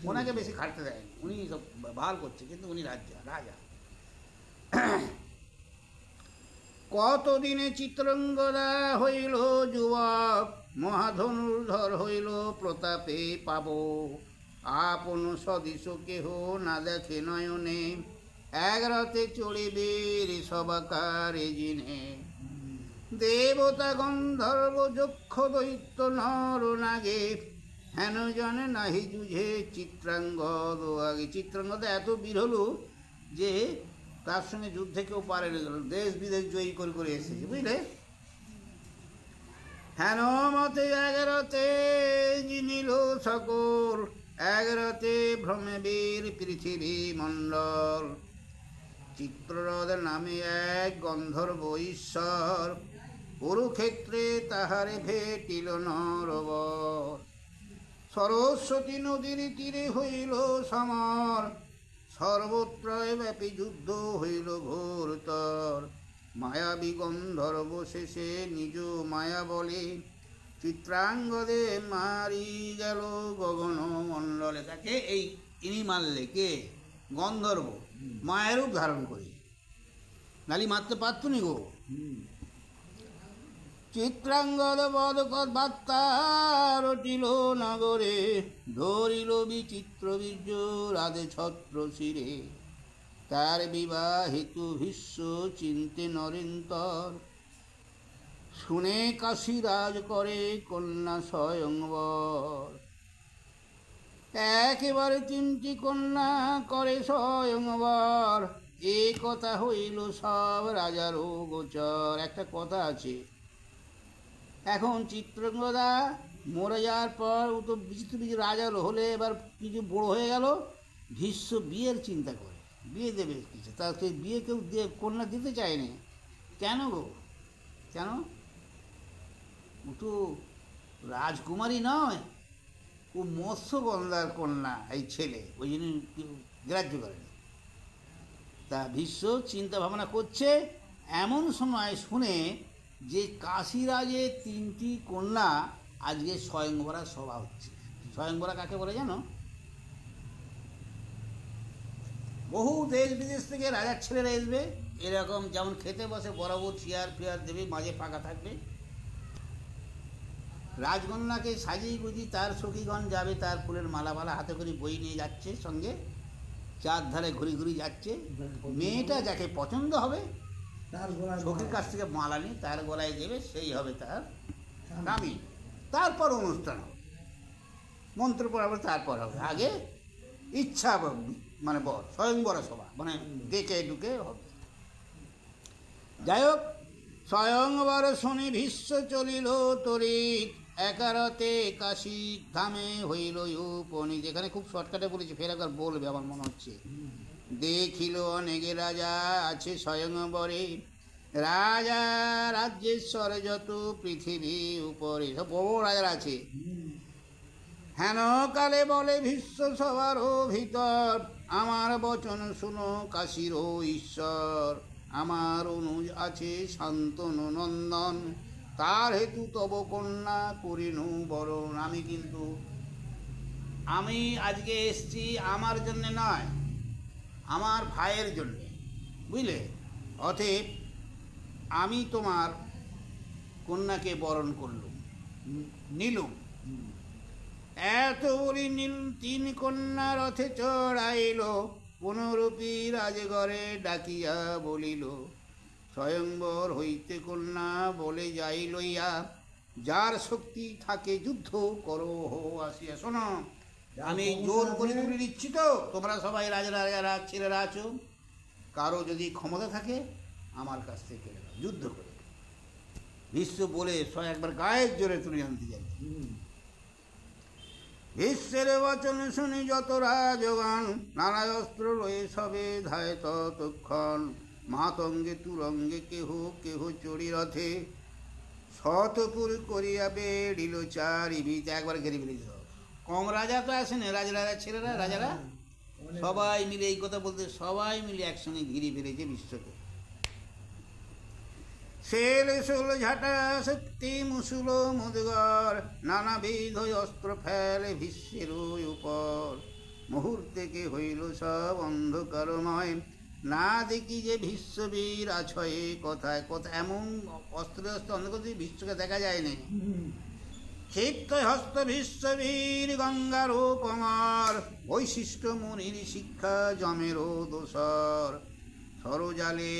ওনাকে বেশি খাটতে দেয়নি, উনি সব ভার করছে, কিন্তু উনি রাজা। কতদিনে চিত্রাঙ্গদা হইল যুবক, মহাধনুর্ধর হইল প্রতাপে পাব। আপন সদৃশ কেহ না দেখে নয়নে, এক রাতে চড়িবে সবাকারে জিনে। দেবতা গন্ধর্ব যক্ষ দৈত্য নর নাগে, হেন জনে নাহি যুঝে চিত্রাঙ্গদ আগে। চিত্রাঙ্গদ এত বীর হলো যে তার সঙ্গে যুদ্ধে কেউ পারে না, দেশ বিদেশ জয়ী করে করে এসেছে, বুঝলে? হেন মতে 11তে জিনিল সকল, 11তে ভ্রমে বীর পৃথিবী মণ্ডল। চিত্ররথ নামে এক গন্ধর্ব ঈশ্বর, কুরুক্ষেত্রে তাহারে ভেটিল নরবর। সরস্বতী নদীর তীরে হইল সমর, সর্বত্রয় ব্যাপী যুদ্ধ হইল ঘোরতর। মায়াবী গন্ধর্ব শেষে নিজ মায়া বলে, চিত্রাঙ্গদে মারি গেল গগন মণ্ডলে। তাকে এই ইনি মারলে কে? গন্ধর্ব মায়ের রূপ ধারণ করে, নালি মারতে পারত নি গো। চিত্রাঙ্গদ বদকর বার্তা রটিল নগরে, ধরিল বিচিত্র বীর্য রাধে ছত্র শিরে। তার বিবাহ হেতু ভীষ্ম চিন্তে নরেন্তর, শুনে কাশীরাজ করে কন্যা স্বয়ংবর। একেবারে 3টি কন্যা করে স্বয়ংবর, এ কথা হইল সব রাজারও গোচর। একটা কথা আছে, এখন চিত্রাঙ্গদা মরে যাওয়ার পর ও তো বিচিত্র বিচিত্র রাজা হলে এবার কিছু বড় হয়ে গেল, ভীষ্ম বিয়ের চিন্তা করে, বিয়ে দেবে কিছু, তার সেই বিয়ে কেউ কন্যা দিতে চায়নি। কেন গো, কেন? ও তো রাজকুমারী নয়, ও মৎস্যগন্ধার কন্যা, এই ছেলে, ওই জন্য গ্রাহ্য করেনি। তা ভীষ্ম চিন্তা ভাবনা করছে, এমন সময় শুনে যে কাশীরাজের 3টি কন্যা আজকে স্বয়ংবরা সভা হচ্ছে। স্বয়ংবরা কাকে বলে জানো? বহু দেশ বিদেশ থেকে রাজার ছেলেরা আসবে, এরকম যেমন খেতে বসে বরাবর চেয়ার ফেয়ার দেবে, মাঝে ফাঁকা থাকবে। রাজকন্যাকে সাজিয়ে গুজিয়ে তার সখীগণ যাবে, তার ফুলের মালা মালা হাতে করে বই নিয়ে যাচ্ছে, সঙ্গে চারধারে ঘুরি ঘুরি যাচ্ছে। মেয়েটা যাকে পছন্দ হবে সখীর কাছ থেকে মালা নিয়ে তার গলায় দেবে, সেই হবে তার স্বামী। তারপর অনুষ্ঠান হবে, মন্ত্র পড়া হবে, তারপর হবে। আগে ইচ্ছা মানে বর স্বয়ংবর সভা, মানে ডেকে ঢুকে হবে। যাই হোক, স্বয়ংবর শুনি ভীষ্ম চলিল তরিত, একারতে কাশী ধামে হইল উপনীত। এখানে খুব শর্টকাটে বলেছি, ফের একবার বলবে আমার মনে হচ্ছে। দেখিল অনেকে রাজা আছে স্বয়ংবরে, রাজা রাজ্যেশ্বর যত পৃথিবী উপরে, সব বড় রাজার আছে। হেন কালে বলে ভীষ্ম সবার ভিতর, আমার বচন শুনো কাশীর ঈশ্বর। আমার অনুজ আছে শান্তনু নন্দন, তার হেতু তব কন্যা করিনু বরণ। আমি আজকে এসছি আমার জন্যে নয়, আমার ভাইয়ের জন্যে, বুঝলে? অতএব আমি তোমার কন্যাকে বরণ করলুম, নিলুম। এত বলি নীল 3 কন্যা রথে চড়াইল, পুনরূপী রাজগড়ে ডাকিয়া বলিল, স্বয়ংবর হইতে কন্যা বলে যাই লইয়া, যার শক্তি থাকে যুদ্ধ করো হো আসিয়া। শোনো, আমি জোর করে তুলে দিচ্ছি তো, তোমরা সবাই রাজারা রাজারা ছেলেরা আছো, কারো যদি ক্ষমতা থাকে আমার কাছ থেকে যুদ্ধ করে। ভীষ্ম বলে একবার গায়ের জোরে তুলে আনতে যাই। ভীষ্মের বচন শুনি যত রাজগণ, নানা অস্ত্র রয়ে সবে ধায় ততক্ষণ। মাতঙ্গে তুরঙ্গে কেহ কেহ চড়ি রথে, শতপুর করিয়া বেড়িল চারিভিতে। একবার ঘেরে ফেলেছিল, কম রাজা তো আসেনি, রাজা ছেলেরা রাজারা সবাই মিলে, এই কথা বলতে সবাই মিলে একসঙ্গে ঘিরে ফেলেছে বিশ্বকে। শেল শূল ঝাঁটা শক্তি মুসুল মুদগর, নানাবিধ অস্ত্র ফেলে ভীষ্মের উপর। মুহূর্তে হইল সব অন্ধকারময়, না দেখি যে ভীষ্মবীর আছয়ে কোথায় কোথায়। এমন অস্ত্র অন্ধকার বিশ্বকে দেখা যায়নি। ক্ষিপ্ত হস্ত ভীষ্মবীর গঙ্গার উপমার, বৈশিষ্ট্য মুনির শিক্ষা জমেরও দোসর। সরজালে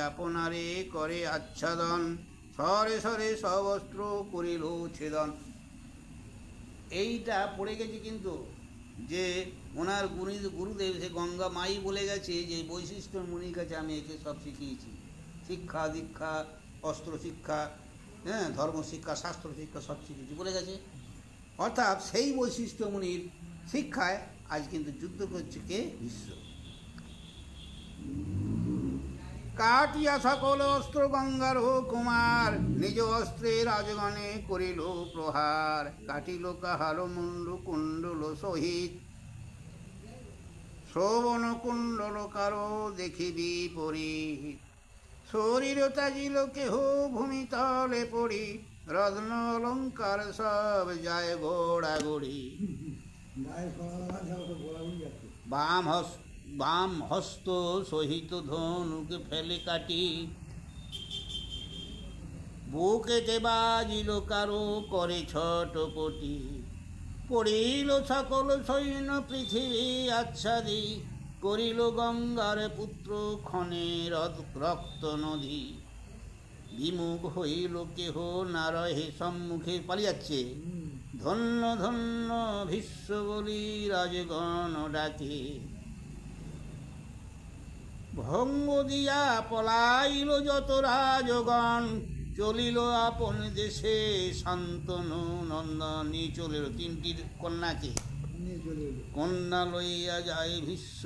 আপনারে করে আচ্ছাদন, সরে সরে সব অস্ত্র করিল ছেদন। এইটা পড়ে গেছে কিন্তু, যে ওনার গুরুদেব সে গঙ্গা মাই বলে গেছে যে বৈশিষ্ট্য মুনির কাছে আমি একে সব শিখিয়েছি, শিক্ষা দীক্ষা, অস্ত্র শিক্ষা, হ্যাঁ, ধর্ম শিক্ষা, শাস্ত্র শিক্ষা সব শিখিয়েছি বলে গেছে। অর্থাৎ সেই বৈশিষ্ট্য মুনির শিক্ষায় আজ কিন্তু যুদ্ধ করছে কে? ভীষ্ম। কাটিয়া সকল অস্ত্র গঙ্গার কুমার, নিজ অস্ত্রে রাজগণে করিল প্রহার। কাটিল কাহার মুন্ড কুণ্ডল সহিত, শ্রবণ কুণ্ডল কারো দেখিবি পরি। শরীর তাজিল কেহ ভূমিতলে পড়ি, রত্ন অলঙ্কার সব যায় গোড়াগড়ি। গায়ে সোনা দানা তো বলাই যাচ্ছে। বাম হস্ত সহিত ধনুক ফেলে কাটি, বুকেতে বাজিল কারো করে ছটপটি। পড়িল সকল সৈন্য পৃথিবী আচ্ছাদি, করিল গঙ্গার পুত্র ক্ষণে রক্ত নদী। বিমুখ হইল কেহ না রহে সম্মুখে, পালিয়ে যাচ্ছে। ধন্য ধন্য ভীষ্ম বলি রাজগণ ডাকে, ভঙ্গ দিয়া পলাইল যত রাজগণ। চলিল আপন দেশে শান্তনু নন্দন, নিয়ে চলিল তিনটি কন্যাকে। নিয়ে চলে এলো। কন্যা লইয়া যায় ভীষ্ম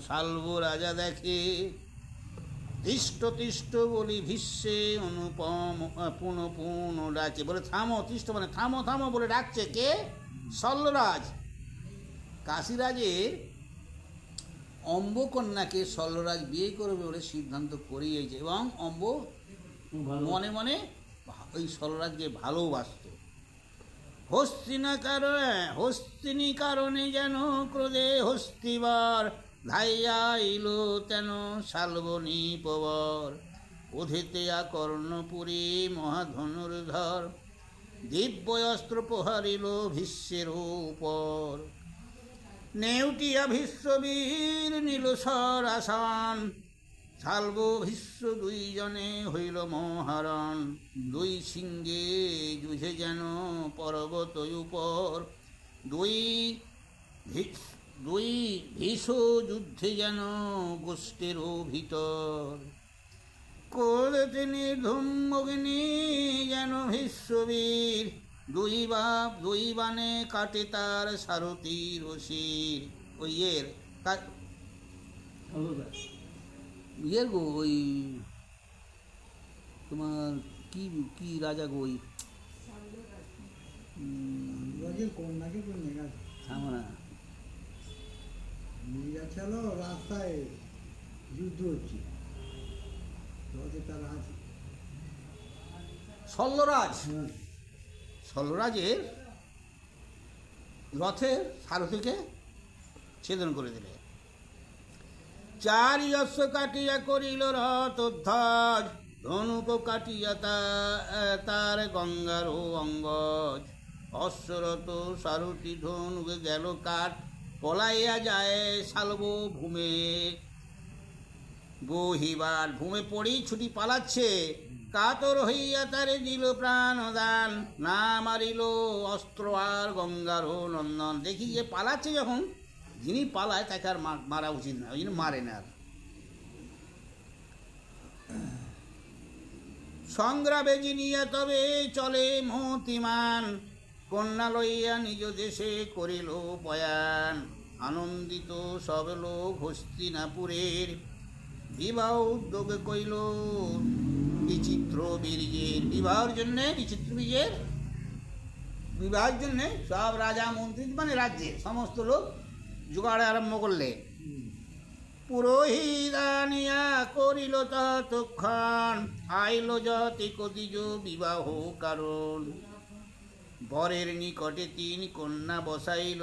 শাল্ব রাজা দেখে, তিষ্ট তিষ্ট বলি ভীষ্মে অনুপম পুন পুন ডাকে। বলে থামো, তিষ্ট মানে থামো থামো বলে ডাকছে কে? শল্যরাজ। কাশীরাজের অম্বকন্যাকে শল্যরাজ বিয়ে করবে বলে সিদ্ধান্ত করিয়েছে, এবং অম্ব মনে মনে ওই শল্যরাজকে ভালোবাসত। হস্তিনী কারণে যেন ক্রোধে হস্তিবার, ধাইয়া আইল তেন শাল্বনী পবর। ওধেতে কর্ণপুরী মহাধনুর্ধর, দিব্য অস্ত্র প্রহারিল ভীষ্মের উপর। নেউটিয়া ভীষ্মবীর নীল সরাসন, শাল্ব ভীষ্ম দুইজনে হইল মহারণ। দুই সিংহে যুঝে যেন পর্বত উপর, দুই ভীষ যুদ্ধে যেন গোষ্ঠীর ভিতর। করতে নির্ধুম অগ্নি যেন ভীষ্মবীর, দুই বানে কাটে তার সারথীর শির। ওই ইয়ের গো, ওই তোমার কি কি রাজা গো, ওই রাজের কন্যাকে কেউ নিয়ে গেছে। থামো না, নিয়ে যাচ্ছিল রাস্তায়, যুদ্ধ হচ্ছে, রথে তার আছে। শল্যরাজ। হ্যাঁ, শল্যরাজের রথের সারথীকে ছেদন করে দিলে। চারি অশ্ব কাটিয়া করিল রথ ধ্বজ, ধনুক কাটিয়া তার গঙ্গার অঙ্গজ। অশ্বরত সারথী ধনুক গেল কাঠ, পলাইয়া যায় শাল্ব ভূমে বহিবার। ভূমে পড়েই ছুটি পালাচ্ছে, কাতর হইয়া তারে দিল প্রাণদান। না মারিল অস্ত্র আর গঙ্গার নন্দন। দেখি যে পালাচ্ছে, যখন যিনি পালায় তাকে আর মারা উচিত না, ওই জন্য মারে না। সংগ্রামে জিনিয়া তবে চলে মতিমান, কন্যা লইয়া নিজ দেশে করিল পয়ান। আনন্দিত সব লোক হস্তিনাপুরের, বিবাহ উদ্যোগ কইল বিচিত্র বীর্যের। বিবাহের জন্যে বিচিত্র বীর্যের বিবাহের জন্যে সব রাজা মন্ত্রী মানে রাজ্যের সমস্ত লোক জোগাড় আরম্ভ করলে। পুরোহিত আনিয়া করিল ততক্ষণ, আইল যতি কতিজ বিবাহ কারণ। বরের নিকটে 3 কন্যা বসাইল,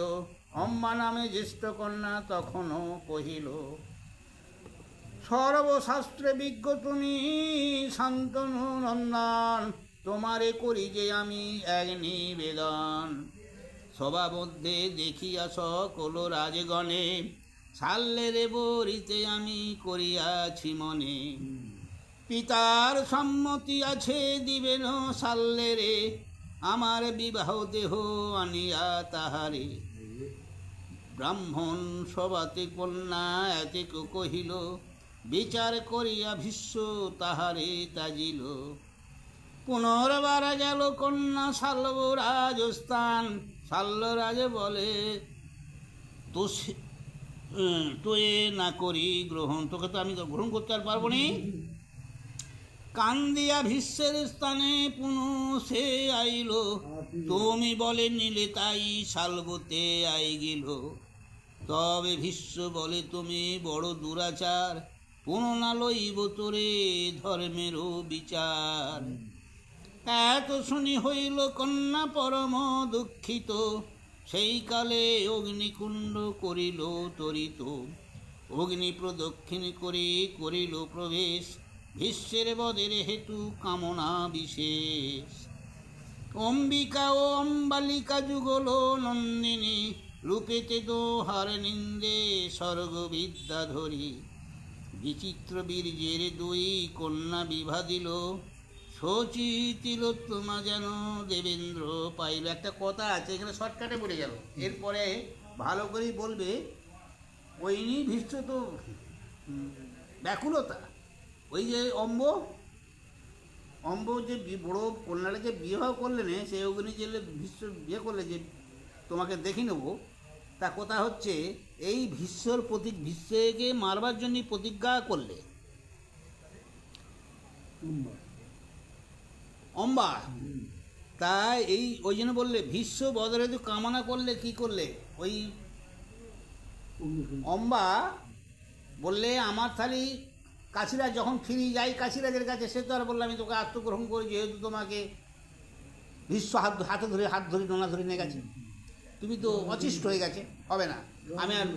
অম্মা নামে জ্যেষ্ঠ কন্যা তখনও কহিল। সর্বশাস্ত্রে বিজ্ঞ তুমি শান্তনু নন্দন, তোমারে করি যে আমি এক নিবেদন। সভা মধ্যে দেখিয়া সকল রাজগণে, শাল্যের বরিতে আমি করিয়াছি মনে। পিতার সম্মতি আছে দিবেন শাল্যেরে, আমার বিবাহ দেহ আনিয়া তাহারে। ব্রাহ্মণ সভাতে কন্যা এতেক কহিল, বিচার করিয়া ভীষ্ম তাহারে তাজিল। পুনর্বার গেল কন্যা শাল্ব রাজস্থান, শাল্যরাজ বলে তোয়ে না করি গ্রহণ, তোকে তো আমি তো গ্রহণ করতে আর পারবো নি। কান্দিয়া ভীষ্মের স্থানে পুনঃ সে আইল, তুমি বলে নিলে তাই শাল্বতে আই গেল। তবে ভীষ্ম বলে তুমি বড় দুরাচার, পুননা লইব তোরে ধর্মেরও বিচার। এত শুনি হইল কন্যা পরম দুঃখিত, সেই কালে অগ্নিকুণ্ড করিল তরিত। অগ্নি প্রদক্ষিণ করে করিল প্রবেশ, ভীষ্মের বদের হেতু কামনা বিশেষ। অম্বিকা ও অম্বালিকা যুগল নন্দিনী, রূপেতে দোহার নিন্দে স্বর্গবিদ্যা ধরি। বিচিত্র বীর্যের দুই কন্যা বিভা দিল, শচী তিলোত্তমা যেন দেবেন্দ্র পাইল। একটা কথা আছে এখানে, শর্টকাটে বলে গেল, এরপরে ভালো করেই বলবে। ওই নিয়ে ভীষ্ম তো ব্যাকুলতা। ওই যে অম্ব যে বড় কন্যাটা যে বিবাহ করলেন, সেই অগ্নি জেলে ভীষ্ম বিয়ে করলে যে তোমাকে দেখে নেবো, তা কথা হচ্ছে এই ভীষ্মকে মারবার জন্য প্রতিজ্ঞা করলে অম্বা। তাই ওই জন্য বললে ভীষ্ম বদরে তো কামনা করলে, কি করলে ওই অম্বা বললে আমার থালি কাশিরাজ যখন ফিরে যাই কাশিরাজের কাছে, সে তো আর বললে আমি তোকে আত্মগ্রহণ করি, যেহেতু তোমাকে ভীষ্ম হাত ধরে নোনা ধরে নিয়ে গেছে, তুমি তো অচিষ্ট হয়ে গেছে, হবে না। আমি আর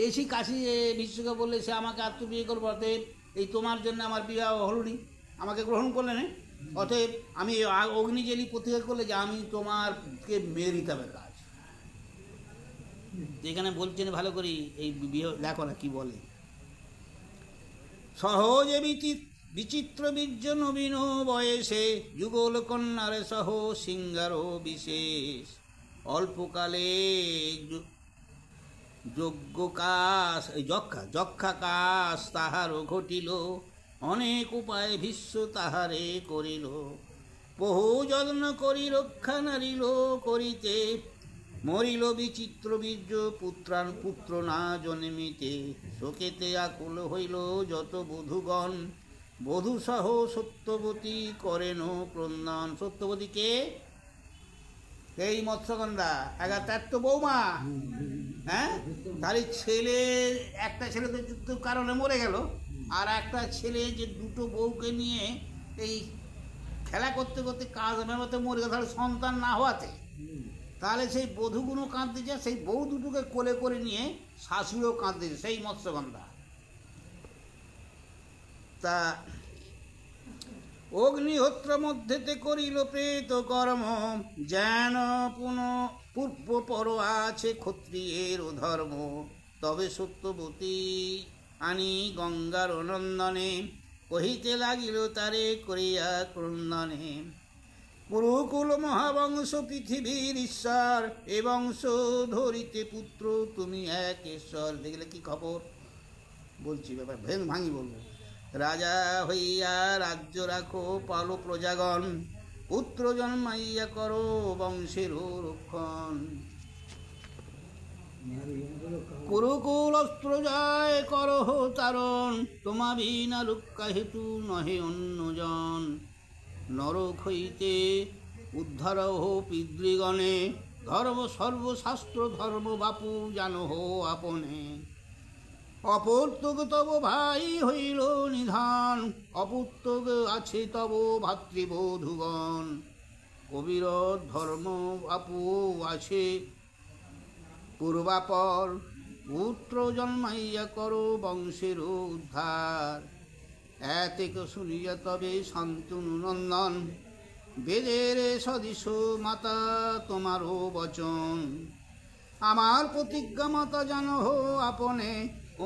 এসি কাশি ভীষ্মকে বললে সে আমাকে আত্মবিয়ে করবো, অতএব এই তোমার জন্য আমার বিবাহ হলো নি, আমাকে গ্রহণ করলে না, অতএব আমি অগ্নি জেলি প্রতিজ্ঞা করলে যে আমি তোমারকে মেরে দিতে হবে কাজ। যেখানে বলছেন ভালো করি এই বিয়ে দেখো না কি বলে। সহজে বিচিত্র বীর্য নবীন বয়সে, যুগল কন্যার সহ সিঙ্গার বিশেষ। অল্পকালে যক্ষা কাশ তাহারও ঘটিল, অনেক উপায় ভীষ্ম তাহারে করিল। বহু যত্ন করি রক্ষা নারিল করিতে, মরিল বিচিত্র বীর্য পুত্র না জন্মিতে। শোকেতে আকুল হইল যত বধূগণ, বধূ সহ সত্যবতী করেন ক্রন্দন। সত্যবতীকে এই মৎস্যগন্ধা তার তো বৌমা, হ্যাঁ, তার ছেলে, একটা ছেলে তো যুদ্ধের কারণে মরে গেল, আর একটা ছেলে যে দুটো বউকে নিয়ে এই খেলা করতে করতে কাজ মেমাতে মরে গেল, তাহলে সন্তান না হওয়াতে, তাহলে সেই বধূগুলো কাঁদতেছে, সেই বউ দুটোকে কোলে করে নিয়ে শাশুড়িও কাঁদতেছে, সেই মৎস্যগন্ধা। তা অগ্নিহোত্র মধ্যেতে করিল প্রেত কর্ম, যেন পূর্ব পর আছে ক্ষত্রিয়ের ধর্ম। তবে সত্যবতী আনি গঙ্গার নন্দনে, কহিতে লাগিল তারে করিয়া ক্রন্দনে। কুরুকুল মহাবংশ পৃথিবীর ঈশ্বর, এ বংশ ধরিতে পুত্র তুমি এক ঈশ্বর। দেখলে কি খবর বলছি, ব্যাপার ভাঙি বলবো। রাজা হইয়া রাজ্য রাখো পালো প্রজাগণ, পুত্র জন্মাইয়া করো বংশের রক্ষণ। কুরুকুল অস্ত্র জয় করহ তারণ, তোমা বিনা রক্ষা হেতু নহে অন্যজন। নরক হইতে উদ্ধার হো পিতৃগণে, ধর্ম সর্বশাস্ত্র ধর্ম বাপু জানো হো আপনে। অপুত্রক তব ভাই হইল নিধান, অপুত্রক আছে তব ভাতৃবধূগণ। কবির ধর্ম বাপু আছে পূর্বাপর, পুত্র জন্মাইয়া করো বংশের উদ্ধার। এতেক শুনিয়া তবে শান্তনু নন্দন, বেদের সদৃশ মাতা তোমারও বচন। আমার প্রতিজ্ঞা মাতা জানো হো আপনে,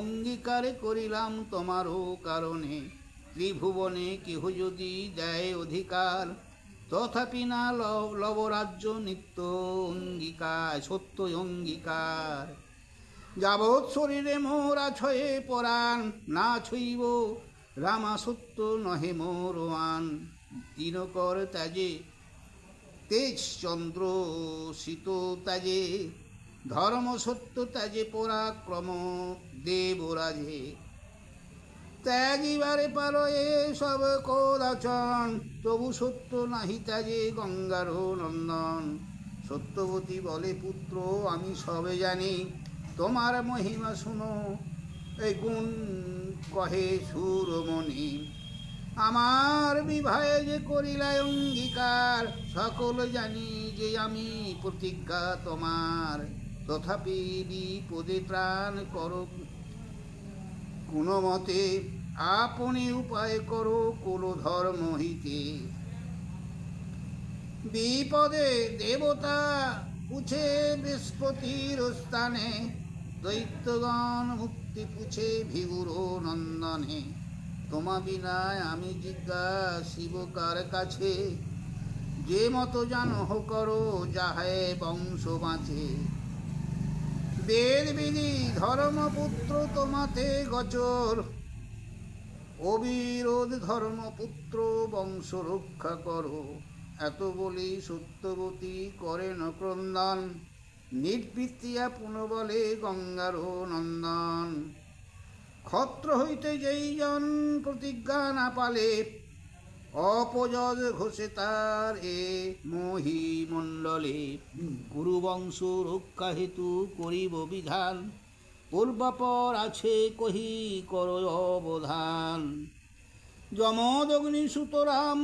অঙ্গীকার করিলাম তোমারও কারণে। ত্রিভুবনে কেহ যদি দেয় অধিকার, তথাপি না লবরাজ্য নিত্য অঙ্গীকার, সত্য অঙ্গীকার। যাবৎ শরীরে মোর ছয়ে পরাণ, না ছুইব রামা সত্য নহে মোরওয়ান। দিনকর ত্যাজে তেজ চন্দ্র শীত ত্যাজে, ধর্ম সত্য ত্যাজে পরাক্রম দেবরাজে। ত্যাগিবারে পারো এ সব কদাচন, তবু সত্য নাহি ত্যাজে গঙ্গার নন্দন। সত্যবতী বলে পুত্র আমি সবে জানি, তোমার মহিমা শুনো এই গুণ কহে সুরমণি। আমার বিবাহে যে করিলাই অঙ্গীকার, সকল জানি যে আমি প্রতিজ্ঞা তোমার। তথাপি বিপদে ত্রাণ করো কোনো মতে, আপনি উপায় করো কুল ধর্ম হইতে। বিপদে দেবতা পুছে বৃহস্পতির স্থানে, দৈত্যগণ মুক্তি পুছে ভিগুর নন্দনে। তোমা বিনায় আমি জিজ্ঞাসিব কার কাছে, যে মতো জানো করো যাহে বংশ বাঁচে। বেদ বিধি ধর্মপুত্র তোমাতে গচর, অবিরোধ ধর্মপুত্র বংশ রক্ষা করো। এত বলি সত্যবতী করেন ক্রন্দন, নির্বৃত্তিয়া পুনঃবলে গঙ্গার নন্দন। ক্ষত্র হইতে যেই জন প্রতিজ্ঞা না পালে, অপযদ ঘোষে তার এ মহিমণ্ডলে। গুরুবংশ রক্ষা হেতু করিব বিধান, পূর্বাপর আছে কহি কর অবধান। যমদগ্নি সুতরাম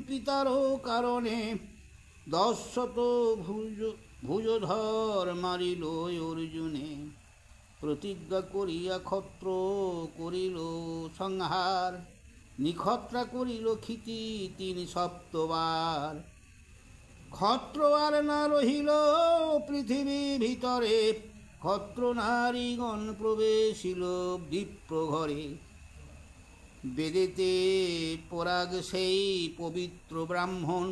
পিতার কারণে, 10 ভুজধর মারিল অর্জুনে। প্রতিজ্ঞা করিয়া ক্ষত্র করিল সংহার, নিক্ষত্রা করিল ক্ষিতি 3 সপ্তবার। ক্ষত্র আর না রহিল পৃথিবী ভিতরে, ক্ষত্র নারীগণ প্রবেশিল বিপ্র ঘরে। বেদেতে পরাগ সেই পবিত্র ব্রাহ্মণ,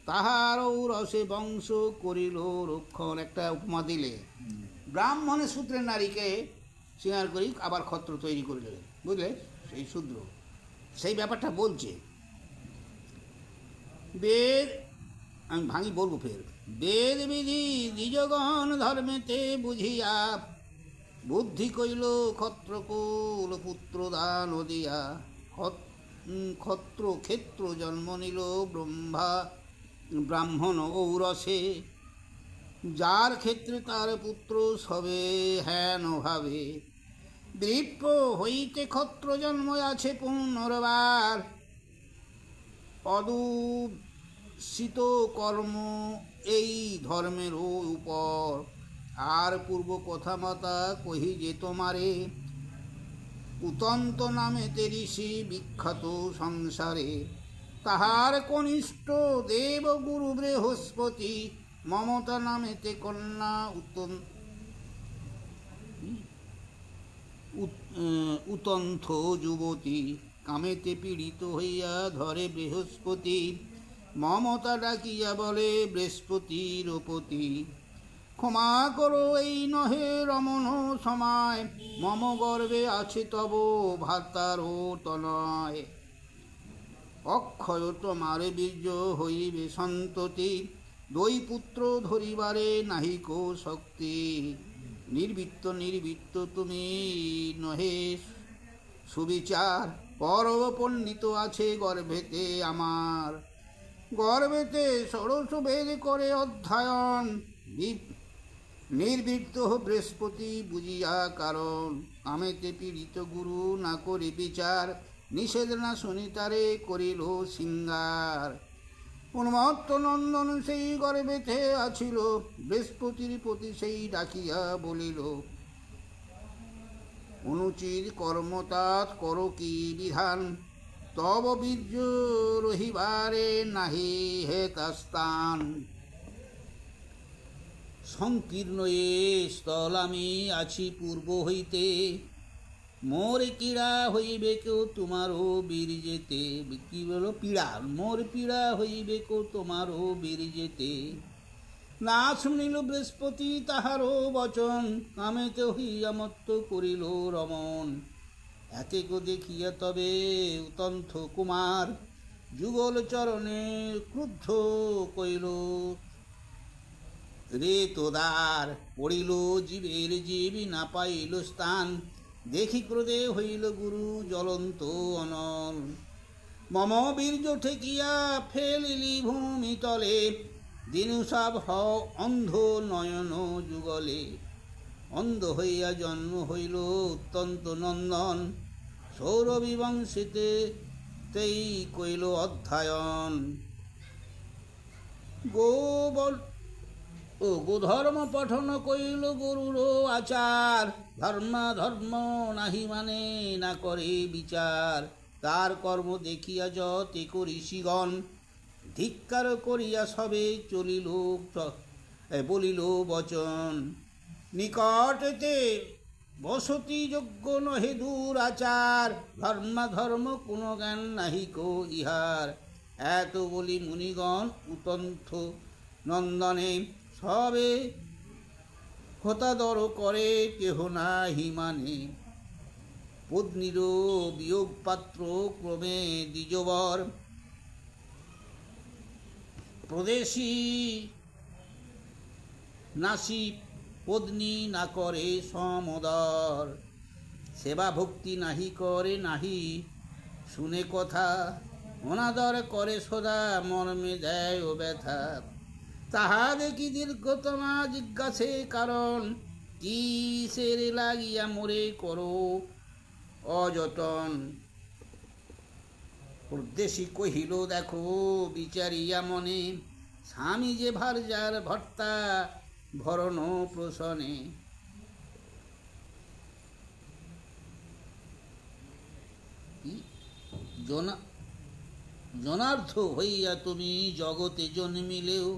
তাহার রসে বংশ করিল রক্ষণ। একটা উপমা দিলে, ব্রাহ্মণের সূত্রের নারীকে শিকার করি আবার ক্ষত্র তৈরি করে দিলেন, বুঝলে, সেই শূদ্র সেই ব্যাপারটা বলছে। বেদ, আমি ভাঙি বলবো ফের। বেদ বিধি দ্বিজগণ ধর্মেতে বুঝিয়া, বুদ্ধি কইল ক্ষত্রকুল পুত্র দান দিয়া। ক্ষত্র ক্ষেত্র জন্ম নিল ব্রাহ্মণ ঔরসে, যার ক্ষেত্রে তার পুত্র সবে হেন ভাবে। বিপ্র হইতে ক্ষত্র জন্ম আছে পুনর্বার, অদূষিত কর্ম এই ধর্মের উপর। আর পূর্ব কথা মতা কহি যে তোমারে, উতন্ত নামেতে ঋষি বিখ্যাত সংসারে। তাহার কনিষ্ঠ দেব গুরু বৃহস্পতি, মমতা নামেতে কন্যা উতন্থ যুবতী। কামেতে পীড়িত হইয়া ধরে বৃহস্পতি, মমতা ডাকিয়া বলে বৃহস্পতির পতি। ক্ষমা করো এই নহে রমণ সময়, মম গর্বে আছে তব ভাতারও তনয়। অক্ষয় তোমার বীর্য হইবে সন্ততি, 2 পুত্র ধরিবারে নাহিক শক্তি। নির্বৃত্ত তুমি নহে সুবিচার, পরব পণ্ডিত আছে গর্ভেতে আমার। গর্ভেতে ষোড়শ বেদ করে অধ্যয়ন, নির্বৃত্ত বৃহস্পতি বুঝিয়া কারণ। কামেতে পীড়িত গুরু না করে বিচার, নিষেধ না শুনি তারে করিল সিঙ্গার। উন্মত্ত নন্দন সেই গর্ভেতে আছিল, বৃহস্পতির প্রতি সেই ডাকিয়া বলিল। অনুচিত কর্ম তাৎ কর কি বিধান, তব বীর্য রহিবারে নাহি হেতাস্থান। সংকীর্ণ এ স্থল আমি আছি পূর্ব হইতে, মোর পীড়া হইবে কেউ তোমারও বীর যেতে। কি বলো পীড়া, মোর পীড়া হইবে কেউ তোমারও বীর যেতে। না শুনিল বৃহস্পতি তাহারও বচন, কামেতে হইয়া মত্ত করিল রমণ। এতেক দেখিয়া তবে উতন্থ কুমার, যুগল চরণে ক্রুদ্ধ কইল রে তোদার। পড়িল জীবের জীব না পাইল স্থান, দেখি ক্রোধে হইল গুরু জ্বলন্ত অনল। মম বীর্য ঠেকিয়া ফেলিলি ভূমি তলে, দিনু সব অন্ধ নয়ন যুগলে। অন্ধ হইয়া জন্ম হইল অত্যন্ত নন্দন, সৌরভী বংশীতে তেই কইল অধ্যায়ন। গোধর্ম পঠন কইল গরুর আচার, ধর্ম নাহি মানে না করে বিচার। তার কর্ম দেখিয়া যতে ঋষিগণ, ধিক্কার করিয়া সবে চলিল বলিল বচন। নিকটেতে বসতি যোগ্য নহে দুরাচার, ধর্ম কোন জ্ঞান নাহিক ইহার। এত বলি মুনিগণ উতন্থ নন্দনে, সবে হতাদর করে কেহ নাহি মানে। পত্নীর বিয়োগ পাত্র ক্রমে দ্বিজবর, প্রদেশী নাসি পত্নী না করে সমদর। সেবা ভক্তি নাহি করে নাহি শুনে কথা, অনাদর করে সদা মর্মে দেয় ও ব্যথা। তাহা দেখি দীর্ঘতমা জিজ্ঞাসে কারণ, কিসের লাগিয়া মোরে করো অযতন। পরদেশী কহিল দেখো বিচারিয়া মনে, স্বামী যে ভার্যার ভর্তা ভরণ প্রসনে। জনার্থ হইয়া তুমি জগতে জন্মিলেও,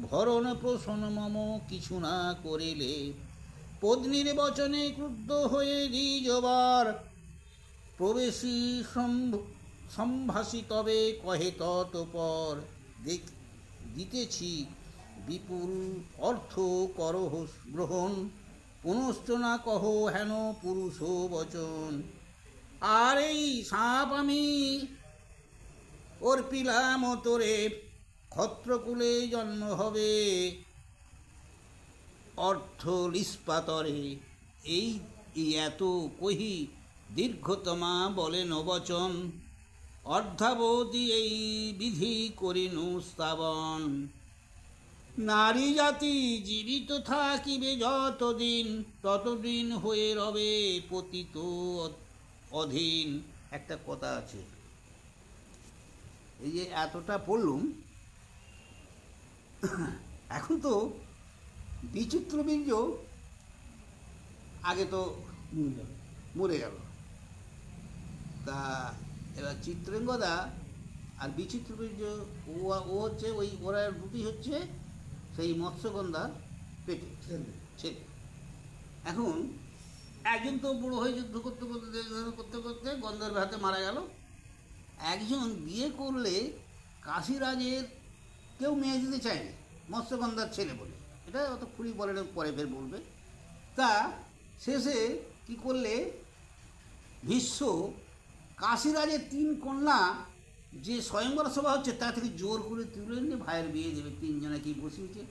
ভরণ প্রসন মম কিছু না করিলে। পত্নীর বচনে ক্রুদ্ধ হয়ে দ্বিজবর, প্রবেশী সম্ভাসী তবে কহে তৎপর। দিতেছি বিপুল অর্থ করহ গ্রহণ, পুনশ্চ না কহ হেন পুরুষ বচন। আর এই সাপ আমি ওর পিলাম তোরে, ক্ষত্রকুলে জন্ম হবে অর্থ লিস্পাতরে। এই এত কহি দীর্ঘতমা বলেন বচন, অর্ধাবধি এই বিধি করিনু স্থাবন। নারী জাতি জীবিত থাকিবে যতদিন, ততদিন হয়ে রবে পতিত অধীন। একটা কথা আছে, এই যে এতটা পড়লুম, এখন তো বিচিত্র বীর্য আগে তো মরে গেল, তা এবার চিত্রাঙ্গদা আর বিচিত্র বীর্য ও হচ্ছে ওরা দুটি হচ্ছে সেই মৎস্যগন্ধার পেটে ছেলে। এখন একজন তো বুড়ো হয়ে যুদ্ধ করতে করতে গন্ধর্বের হাতে মারা গেল। একজন বিয়ে করলে কাশীরাজের কেউ মেয়ে দিতে চায়নি, মৎস্যগন্ধার ছেলে বলে। এটা অত খুঁড়ি বলে পরে ফের বলবে। তা শেষে কি করলে, ভীষ্ম কাশীরাজের 3 কন্যা যে স্বয়ংবর সভা হচ্ছে তা থেকে জোর করে তুলে নিয়ে ভাইয়ের বিয়ে দেবে। 3 জনে কি বসিয়েছে,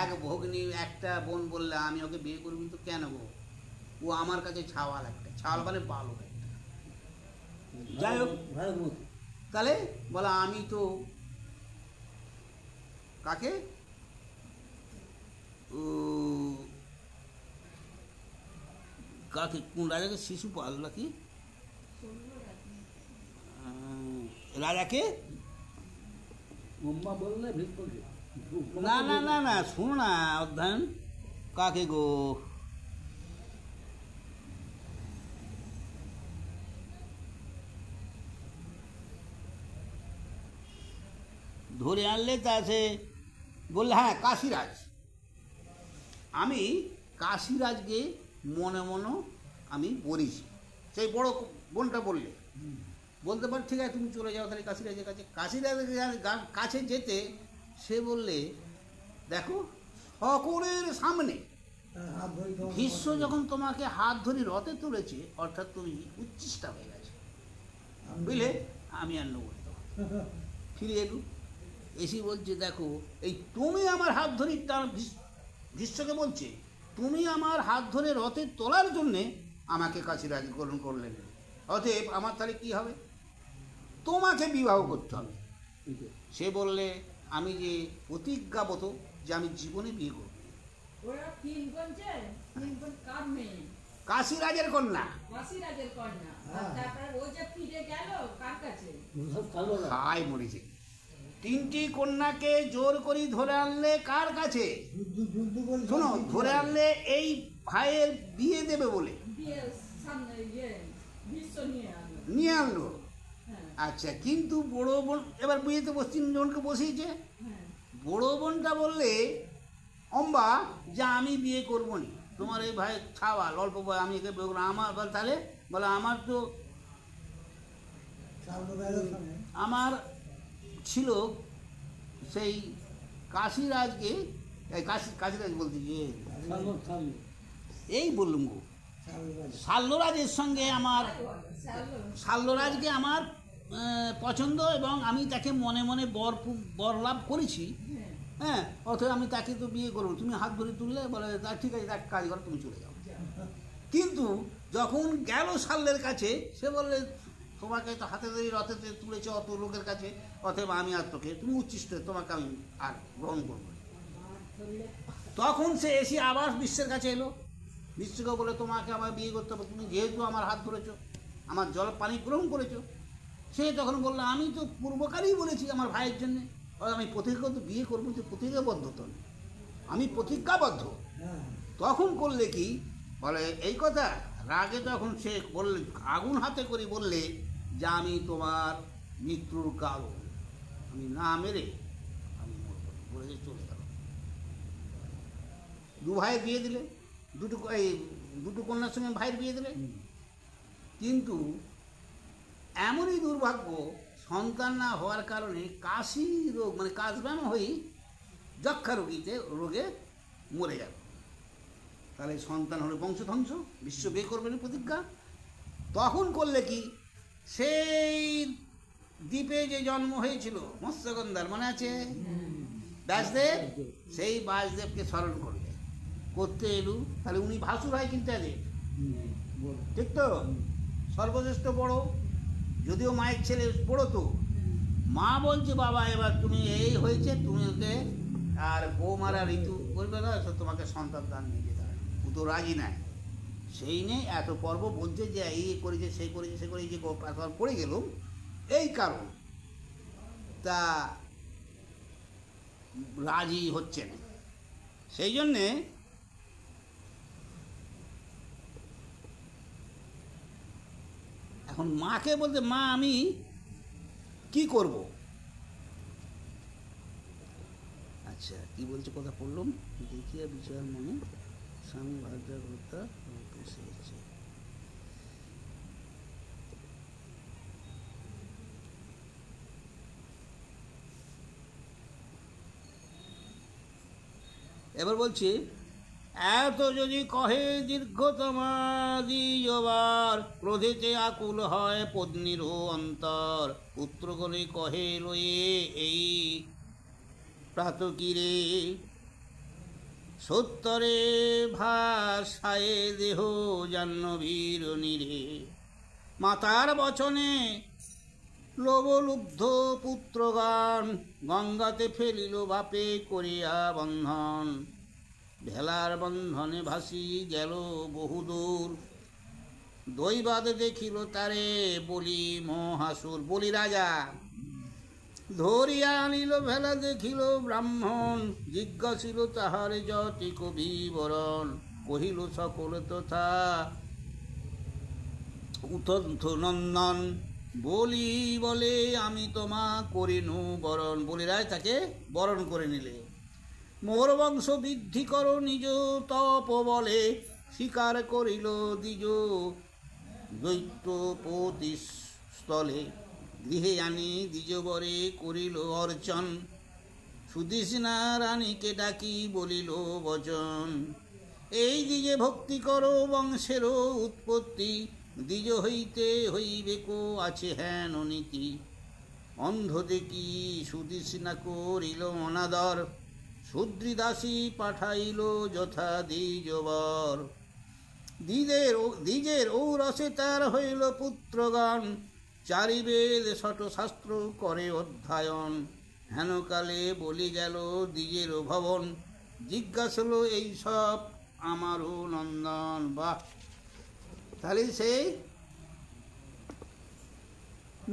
এক ভগ্নী একটা বোন বললে আমি ওকে বিয়ে করবি, তো কেন গো, ও আমার কাছে ছাওয়াল একটা, ছাওয়াল মানে বালক একটা। যাই হোক, তাহলে বলা আমি তো কাকে কাকে কোন রাজাকে শিশুপাল নাকি রাজাকে না না না না শোনো না অধ্যয়ন, কাকে গো ধরে আনলে, তা সে বললে হ্যাঁ কাশীরাজ। আমি কাশীরাজকে মনে মনে আমি বলেছি, সেই বড় বোনটা বললে বলতে পার ঠিক আছে তুমি চলে যাও তাহলে কাশীরাজের কাছে। কাশীরাজের কাছে যেতে সে বললে দেখো সকলের সামনে ভীষ্ম যখন তোমাকে হাত ধরে রথে তুলেছে, অর্থাৎ তুমি উচ্ছিষ্টা হয়ে গেছে, বুঝলে, আমি আর নেবো। ফিরে এলু, এসে বলছে দেখো এই তুমি আমার হাত ধরে, ভীষ্মকে বলছে তুমি আমার হাত ধরে রথে তোলার জন্যে আমাকে কাশীরাজ গ্রহণ করলেন, অতএব আমার তাহলে কী হবে, তোমাকে বিবাহ করতে হবে। সে বললে আমি যে প্রতিজ্ঞাবত যে আমি জীবনে বিয়ে করব, ওরা কিনগঞ্জে কিনগঞ্জ কার মেয়ে কাশীরাজের কন্যা। কাশীরাজের কন্যা আর হ্যাঁ। তারপরে ও যে ফিরে গেল কার কাছে হাই মরেছে। তিনটি কন্যাকে জোর করে ধরে আনলে কার কাছে? যুদ্ধ করে শোনো, ধরে আনলে এই ভাইয়ের বিয়ে দেবে বলে বিয়ে সামনে বিশ্ব নিয়ে আনলো নিয়ে আনলো। হ্যাঁ আচ্ছা, কিন্তু বড় বোন এবার বিয়েতে তিনজনকে বসিয়েছে। হ্যাঁ বড় বোনটা বললে অম্বা যে আমি বিয়ে করবো নি, তোমার এই ভাই ছাওয়াল অল্প বয়, আমি একে বিয়ে করবো না। আমার বলে তাহলে বলে আমার তো আমার ছিল সেই কাশীরাজকে, এই কাশীরাজ বলতে যে এই বললুম গো, শাল্যরাজের সঙ্গে আমার, শাল্যরাজকে আমার পছন্দ এবং আমি তাকে মনে মনে বর লাভ করেছি। হ্যাঁ হ্যাঁ, অথবা আমি তাকে তো বিয়ে করবো। তুমি হাত ধরে তুললে বলে তা ঠিক আছে, এক কাজ করো, তুমি চলে যাও। কিন্তু যখন গেল শাল্যের কাছে, সে বললে তোমাকে তো হাতে ধরে রথেতে তুলেছে অত লোকের কাছে, অথবা আমি আর তোকে, তুমি উচ্ছিষ্ট, তোমাকে আমি আর গ্রহণ করবো না। তখন সে এসে আবার বিশ্বের কাছে এলো। বিশ্বকে বলে তোমাকে আমার বিয়ে করতে হবে, তুমি যেহেতু আমার হাত ধরেছো, আমার জল পানি গ্রহণ করেছো। সে তখন বললো আমি তো পূর্বকালেই বলেছি আমার ভাইয়ের জন্যে, আমি প্রতিজ্ঞা তো বিয়ে করবো, যে প্রতিজ্ঞাবদ্ধ তো নয়, আমি প্রতিজ্ঞাবদ্ধ। হ্যাঁ তখন করলে কি বলে এই কথা, রাগে তখন সে বললে, আগুন হাতে করে বললে যে আমি তোমার মৃত্যুর কারণ, আমি না মেরে আমি মরবো না। বলে যে চলে গেল। দু ভাইয়ের বিয়ে দিলে, দুটো কন্যার সঙ্গে ভাইয়ের বিয়ে দিলে। কিন্তু এমনই দুর্ভাগ্য, সন্তান না হওয়ার কারণে কাশি রোগ মানে কাশব্যামো হয়ে যক্ষা রোগে মরে গেল। তাহলে সন্তান হলে বংশধ্বংস, বিশ্ব বিয়ে করবেন প্রতিজ্ঞা। তখন করলে কি, সেই দ্বীপে যে জন্ম হয়েছিল মৎস্যগন্ধার, মনে আছে ব্যাসদেব, সেই ব্যাসদেবকে স্মরণ করবে করতে এলু। তাহলে উনি ভাসুর হয় কিন্তু এদের, ঠিক তো, সর্বশ্রেষ্ঠ বড়, যদিও মায়ের ছেলে বড়। তো মা বলছে বাবা এবার তুমি এই হয়েছে, তুমি ওকে আর বৌমারা ঋতু করবে না, তো তোমাকে সন্তান দান নিয়ে যেতে হবে। ও তো রাজি নাই। সেই নেই এত পর্ব বলছে যে এই করেছে, সেই করেছে, সে করেছে, পড়ে গেল এই কারণ, তা রাজি হচ্ছে না। সেই জন্যে এখন মাকে বলতে, মা আমি কি করব? আচ্ছা, কি বলছে কথা পড়লাম, দেখিয়া বিচার মনে স্বামী ভাদ্রাগতা বসে আছে। এবার বলছি, এত যদি কহে দীর্ঘতমা দ্বিজবার, ক্রোধেতে আকুল হয় পত্নীর অন্তর। পুত্রগণে কহে লয়ে এই প্রাতকিরে, সত্তরে ভাষায় দেহ জাহ্নবীর নীরে। মাতার বচনে লোভলুব্ধ পুত্রগণ, গঙ্গাতে ফেলিল বাপে করিয়া বন্ধন। ভেলার বন্ধনে ভাসি গেল বহুদূর, দৈবাদ দেখিল তারে বলি মহাসুর। বলি রাজা ধরিয়া আনিল ভেলা, দেখিল ব্রাহ্মণ, জিজ্ঞাসিল তাহারে যতিক বিবরণ। কহিল সকল তথা উতন্থ নন্দন, বলি বলে আমি তোমা করিনু বরণ। বলিরাজ তাকে বরণ করে নিলে। মোর বংশ বৃদ্ধি করো নিজ তপ বলে, স্বীকার করিল দ্বিজ দৈত্যপতি স্থলে। গৃহে আনি দ্বিজবরে করিল অর্চন, সুদেশনা রানীকে ডাকি বলিল বচন। এই দ্বিজে ভক্তি করো বংশেরও উৎপত্তি, দ্বিজ হইতে হইবে কো আছে হেন নীতি। অন্ধ দেখি সুদেশনা করিল অনাদর, শূদ্রী দাসী পাঠাইল যথা দ্বিজবর। দ্বিজের ঔরসে তার হইল পুত্রগণ, চারিবেদ শতশাস্ত্র করে অধ্যয়ন। হেনকালে বলি গেল দ্বিজের ভবন, জিজ্ঞাসা হলো এইসব আমারও নন্দন। বাহ, তাহলে সেই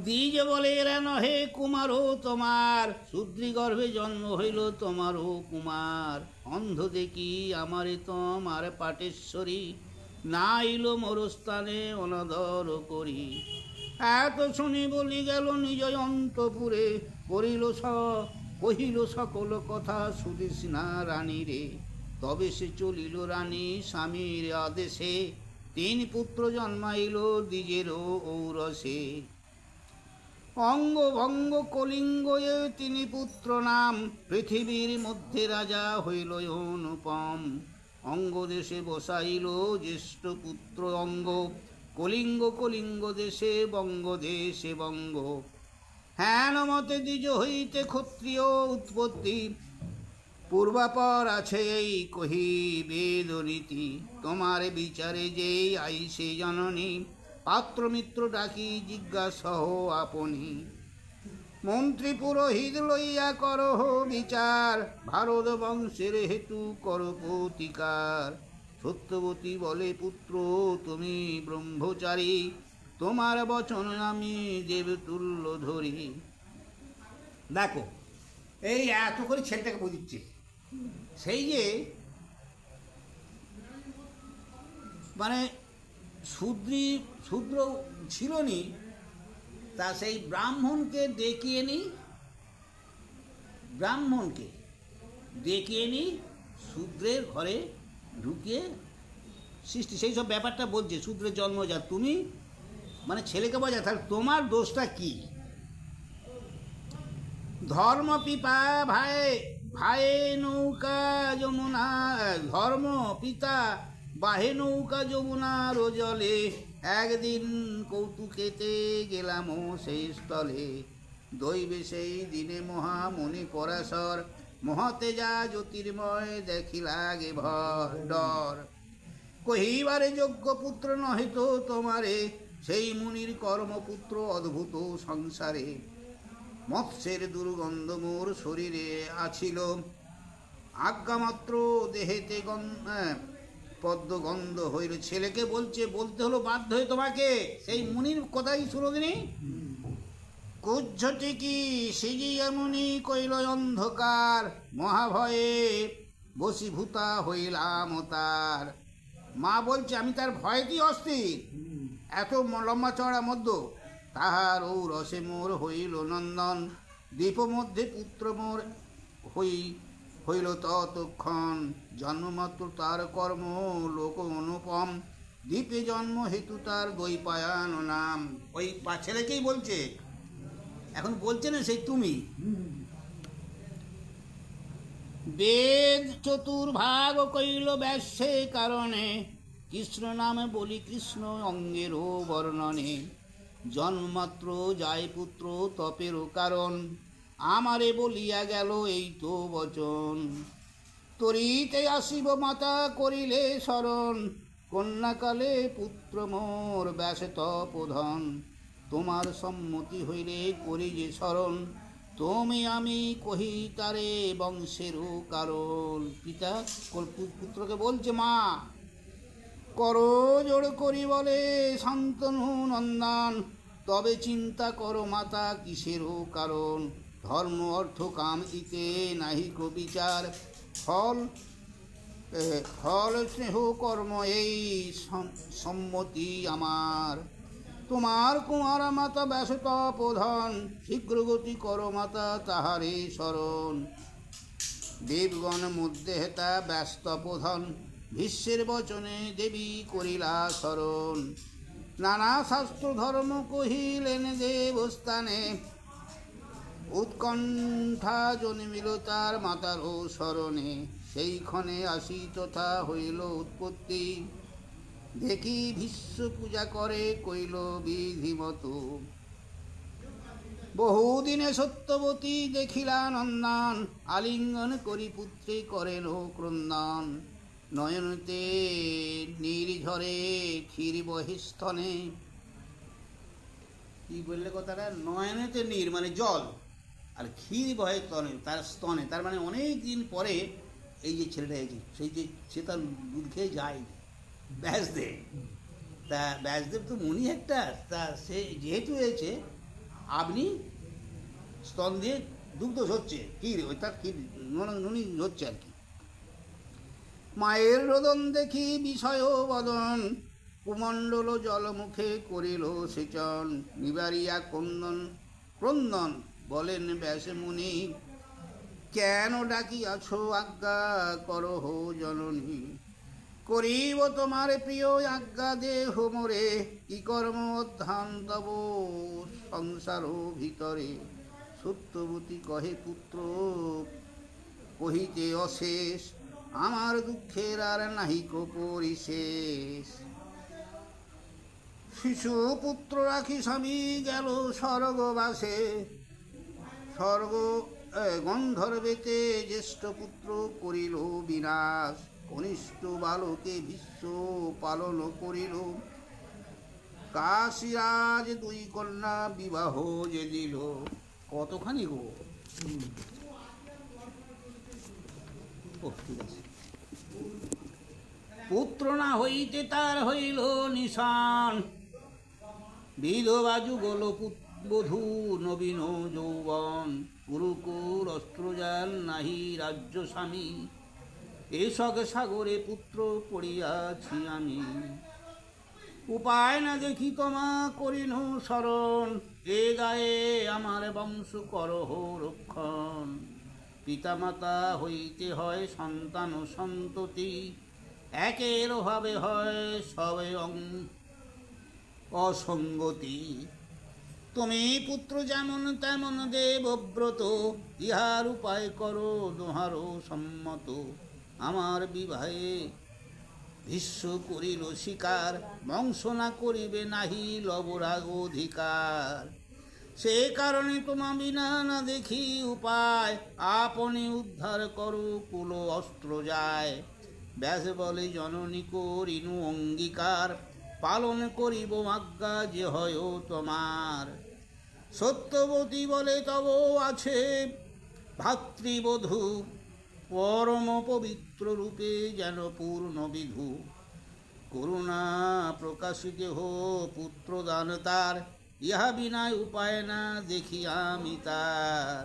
দ্বিজ বলে এরা নহে কুমারও তোমার, শূদ্রী গর্ভে জন্ম হইল তোমারও কুমার। অন্ধ দেখি আমারে তোমার পাটেশ্বরী, না ইল মরস্থানে অনাদর করি। এত শুনি বলি গেল নিজ অন্তপুরে, কহিল সকল কথা সুদেশনা রানী রে। তবে সে চলিল রানী স্বামীর আদেশে, 3 পুত্র জন্মাইল দ্বিজেরও ঔরসে। অঙ্গ ভঙ্গ কলিঙ্গ এ 3 পুত্র নাম, পৃথিবীর মধ্যে রাজা হইল অনুপম। অঙ্গ দেশে বসাইল জ্যেষ্ঠ পুত্র অঙ্গ, কলিঙ্গ দেশে বঙ্গ দেশে বঙ্গ। হেন মতে দ্বিজ হইতে ক্ষত্রিয় উৎপত্তি, পূর্বাপর আছে এই কহি বেদ রীতি। তোমার বিচারে যেই আইসে জননী, পাত্র মিত্র ডাকি জিজ্ঞাসহ আপনি। মন্ত্রী পুরোহিত লইয়া করহ বিচার, ভারত বংশের হেতু কর প্রতিকার। সত্যবতী বলে পুত্র তুমি ব্রহ্মচারী, তোমার বচন আমি দেবতুল্য ধরি। দেখো, এই এত করে ছেলেটাকে বুঝিচ্ছে, সেই যে মানে শূদ্র ছিল নি, তা সেই ব্রাহ্মণকে ডেকে এনি শূদ্রের ঘরে ঢুকিয়ে সৃষ্টি, সেই সব ব্যাপারটা বলছে। শূদ্রের জন্মজাত তুমি, মানে ছেলেকে বোঝা, তাহলে তোমার দোষটা কি? ধর্ম পিতা ভায়ে নৌকা যমুনা, ধর্ম পিতা বাহে নৌকা যমুনার জলে। একদিন কৌতুকেতে গেলাম সেই স্থলে, দৈবে সেই দিনে মহামণি পরাশর। মহাতেজা জ্যোতির্ময় দেখি লাগে ডর। কহিবারে যোগ্য পুত্র নহে তো তোমারে, সেই মুনির কর্মপুত্র অদ্ভুত সংসারে। মৎস্যের দুর্গন্ধ মোর শরীরে আছিল, আজ্ঞামাত্র দেহেতে পদ্মগন্ধ হইল। ছেলেকে বলতে হলো বাধ্য হয়ে তোমাকে, সেই মুনির কথাই শুনোদিনি। কুজ্ঝটি কি সিজিয়া মুনি কইল অন্ধকার, মহাভয়ে বশীভূতা হইলাম তার। মা বলছে আমি তার ভয়তেই অস্থির, এত লম্বা চড়া মধ্য। তাহার ও রসে মোর হইল নন্দন, দ্বীপ মধ্যে পুত্র মোর হইল ততক্ষণ। জন্মমাত্র তার কর্ম লোক অনুপম, দ্বীপে জন্ম হেতু তার দ্বৈপায়ন নাম। ওই ছেলেকেই বলছে, এখন বলছে না সেই তুমি। বেদ চতুর্ভাগ কইল ব্যাসে কারণে, কৃষ্ণ নামে বলি কৃষ্ণ অঙ্গেরও বর্ণনে। জন্মাত্র যায় পুত্র তপেরও কারণ, আমারে বলিয়া গেল এই তো বচন। তরিতে আসিব মাতা করিলে শরণ, কন্যাকালে পুত্র মোর ব্যাস তপোধন। তোমার সম্মতি হইলে করি যে শরণ, তুমি আমি কহি তারে বংশেরও কারণ। পিতা পুত্রকে বলছে, মা করো জোড় করি বলে শান্তনু নন্দন। তবে চিন্তা করো মাতা কিসেরও কারণ, ধর্ম অর্থ কাম ইতে নাহিক বিচার। ফল স্নেহ কর্ম এই সম্মতি আমার। তোমার কুমার মাতা ব্যাস তপোধন, শীঘ্র গতি করো মাতা তাহারে শরণ। দেবগণ মধ্যে হেতা ব্যাস তপোধন, ভীষ্মের বচনে দেবী করিলা শরণ। নানা শাস্ত্র ধর্ম কহিলেন দেবস্থানে, উৎকণ্ঠা জন্মিল তার মাতারও শরণে। সেইক্ষণে আসি তথা হইল উৎপত্তি, দেখি ভীষ্ম পূজা করে কইল বিধিমত। বহুদিনে সত্যবতী দেখিলা নন্দন, আলিঙ্গন করি পুত্রে করেন ক্রন্দন। নয়নতে নির্ঝরে ক্ষীর বহিস্তনে। কি বললে কথাটা? নয়নেতে নীর মানে জল, আর ক্ষীর বহে তনে, তার স্তনে। তার মানে অনেক দিন পরে এই যে ছেলেটা এসেছে সেই যে সে তার দুধ খেয়ে যায় ব্যাসদেব, তা ব্যাসদেব তো মুনি একটা, তা সে যেহেতু এসেছে আপনি স্তন দিয়ে দুগ্ধ হচ্ছে ক্ষীর, ওই তার ক্ষীর নুনি হচ্ছে আর কি। মায়ের রোদন দেখি বিষয় বদন, কুমণ্ডল জলমুখে করিল সেচন, নিবারিয়া ক্রন্দন বলেন ব্যাস মুনি, কেন ডাকিয়াছ আজ্ঞা করহ জননী, করিব তোমার প্রিয় আজ্ঞা দেহ মোরে, কি কর্ম অধ্যান তব সংসার ভিতরে। সত্যবতী কহে পুত্র কহিতে অশেষ, আমার দুঃখের আর নাহিক পরিশেষ। শিশু পুত্র রাখি স্বামী গেল স্বর্গবাসে, স্বর্গ গন্ধর্বেতে জ্যেষ্ঠ পুত্র করিল বিনাশ, কনিষ্ঠ বালকে বিশ্ব পালন করিল, কাশীরাজ দুই কন্যা বিবাহ যে দিল। কতখানি গো, ও ঠিক আছে। পুত্র না হইতে তার হইল নিশান, বিধবা যুগল বধূ নবীন যৌবন, কুরুকুর অস্ত্রজাল নাহি রাজ্য স্বামী, এসক সাগরে পুত্র পড়িয়াছি আমি, উপায় না দেখি তোমা করিনু শরণ, এ গায়ে আমার বংশ করহ রক্ষণ, পিতামাতা হইতে হয় সন্তান সন্ততি, একের অভাবে হয় সবে অসঙ্গতি, তুমি পুত্র যেমন তেমন দেবব্রত, ইহার উপায় করো দোহারো সম্মত, আমার বিবাহে ভীষ্ম করিল শিকার, বংশ না করিবে নাহি লবরাগ অধিকার, সে কারণে তোমা বিনা না দেখি উপায়, আপনি উদ্ধার করো কুল অস্ত্র যায়, ব্যাস বলে জননী করিনু অঙ্গীকার, পালন করিব আজ্ঞা যে হয় তোমার। সত্যবতী বলে তব আছে ভাতৃবধূ, পরম পবিত্র রূপে যেন পূর্ণ বিধু, করুণা প্রকাশিত হো পুত্র দান তার, ইহা বিনা উপায় না দেখি আমি তার।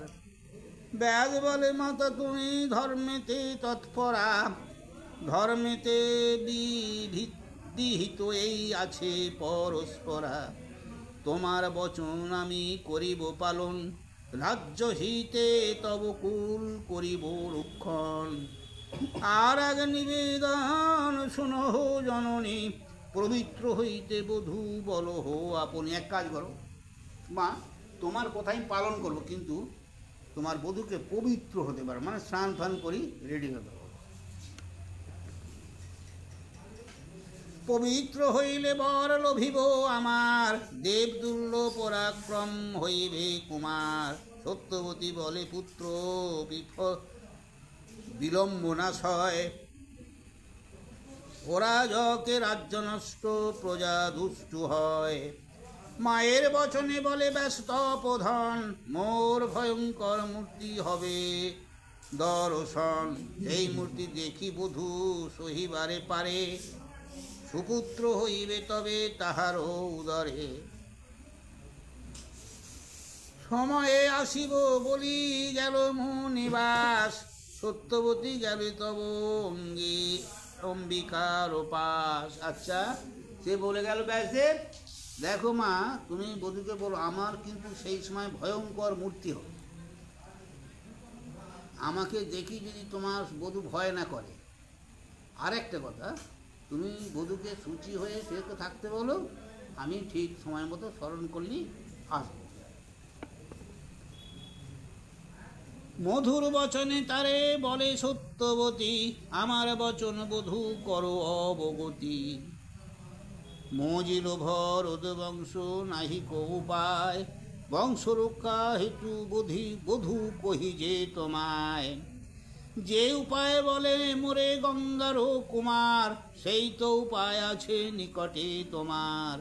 ব্যাস বলে মাতা তুমি ধর্মেতে তৎপরা, ধর্মেতে বিহিত এই আছে পরস্পরা, তোমার বচন আমি করিব পালন, রাজ্য হিতে তব কুল করিব রক্ষণ, আর আগে নিবেদন শুনহ জননী, পবিত্র হইতে বধূ বলহ আপনি। এক কাজ করো মা, তোমার কথাই পালন করব, কিন্তু তোমার বধূকে পবিত্র হতে পারে, মানে স্নান ফান করি রেডি হতে হবে। পবিত্র হইলে বর লভিব আমার, দেবদুল্য পরাক্রম হইবে কুমার, সত্যবতী বলে পুত্র বিলম্ব না সয়, ওরা যকে রাজ্য নষ্ট প্রজা দুষ্টু হয়, মায়ের বচনে বলে ব্যস্ত প্রধান, মোর ভয়ঙ্কর মূর্তি হবে দর্শন, এই মূর্তি দেখি বধূ সহিবারে পারে, সুপুত্র হইবে তবে তাহারও উদরে, সময়ে আসিব বলি গেল মুনিবাস, সত্যবতী গেলে তব অম্বিকার পাশ। আচ্ছা, সে বলে গেল ব্যাসদেব, দেখো মা তুমি বধূকে বলো আমার কিন্তু সেই সময় ভয়ঙ্কর মূর্তি হবে, আমাকে দেখি যদি তোমার বধূ ভয় না করে। আর একটা কথা, তুমি বধূকে সূচি হয়ে সেকে থাকতে বলো, আমি ঠিক সময় মতো স্মরণ করলেই আসবো। মধুর বচনে তারে বলে সত্যবতী, আমার বচন বধূ করো অবগতি, মজিল ভরদ বংশ নাহিক উপায়, বংশ রক্ষা হেতু বধূ কহি যে তোমায়, যে উপায় বলে মোরে গঙ্গার কুমার, সেই তো উপায় আছে নিকটে তোমার,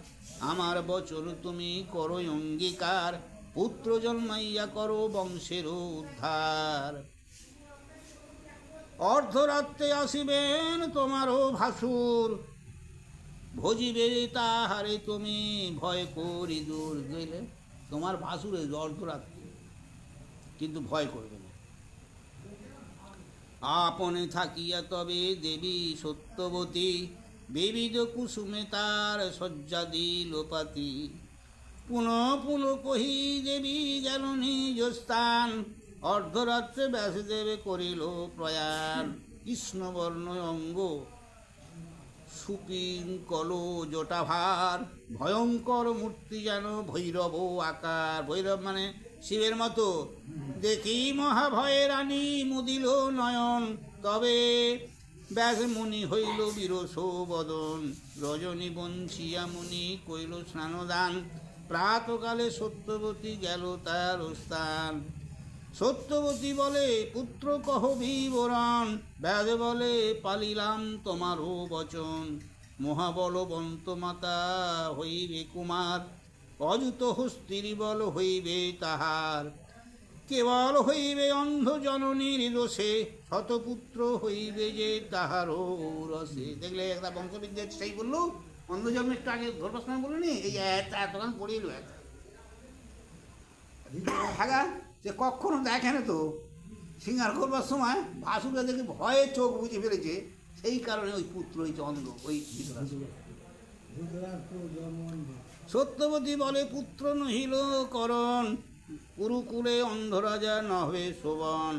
আমার বচন তুমি করো অঙ্গীকার, পুত্র জন্মাইয়া করো বংশের উদ্ধার। অর্ধরাত্রে আসিবেন তোমারও ভাসুর, ভজিবে তাহারে তুমি ভয় করি দূর গেলে। তোমার ভাসুরে অর্ধরাত্রে, কিন্তু ভয় করবে না। আপনে থাকিয়া তবে দেবী সত্যবতী, বিবিধ কুসুমে তার শয্যা দিল পাতি। পুনঃ পুনঃ কহি দেবী গেল নিজ স্থান, অর্ধরাত্রে ব্যাসদেব করিল প্রয়াণ। কৃষ্ণবর্ণ অঙ্গ সুপিঙ্কল জটাভার, ভয়ঙ্কর মূর্তি যেন ভৈরব আকার। ভৈরব মানে শিবের মতো। দেখি মহাভয়ে রানী মুদিল নয়ন, তবে ব্যাস মুনি হইল বিরস বদন। রজনী বঞ্চিয়া মুনি কইল স্নানদান, প্রাতকালে সত্যবতী গেল তার স্থান। সত্যবতী বলে পুত্র কহ বিবরণ, ব্যাস বলে পালিলাম তোমারও বচন। মহাবলবন্ত মাতা হইবে কুমার, অযুত হস্তির বল হইবে তাহার। কেবল হইবে অন্ধ জননীর দোষে, শতপুত্র হইবে যে তাহারও রসে। দেখলে একটা বংশবিদ্যা সেই বললো, অন্ধ জন্ম একটু আগে ধর্ম সময় বলিনি, এই এতক্ষণ পড়িল একটা। হ্যাঁ, সে কখনো দেখে না তো সিঙ্গার করবার সময় ভাসুরা দেখে ভয়ে চোখ বুঝে ফেলেছে, সেই কারণে ওই পুত্র হয়েছে অন্ধ। ওই ধৃতরাষ্ট্র যেমন সত্যবতী বলে পুত্র নহিল করণ, কুরুকুলে অন্ধ রাজা নহে শোভন।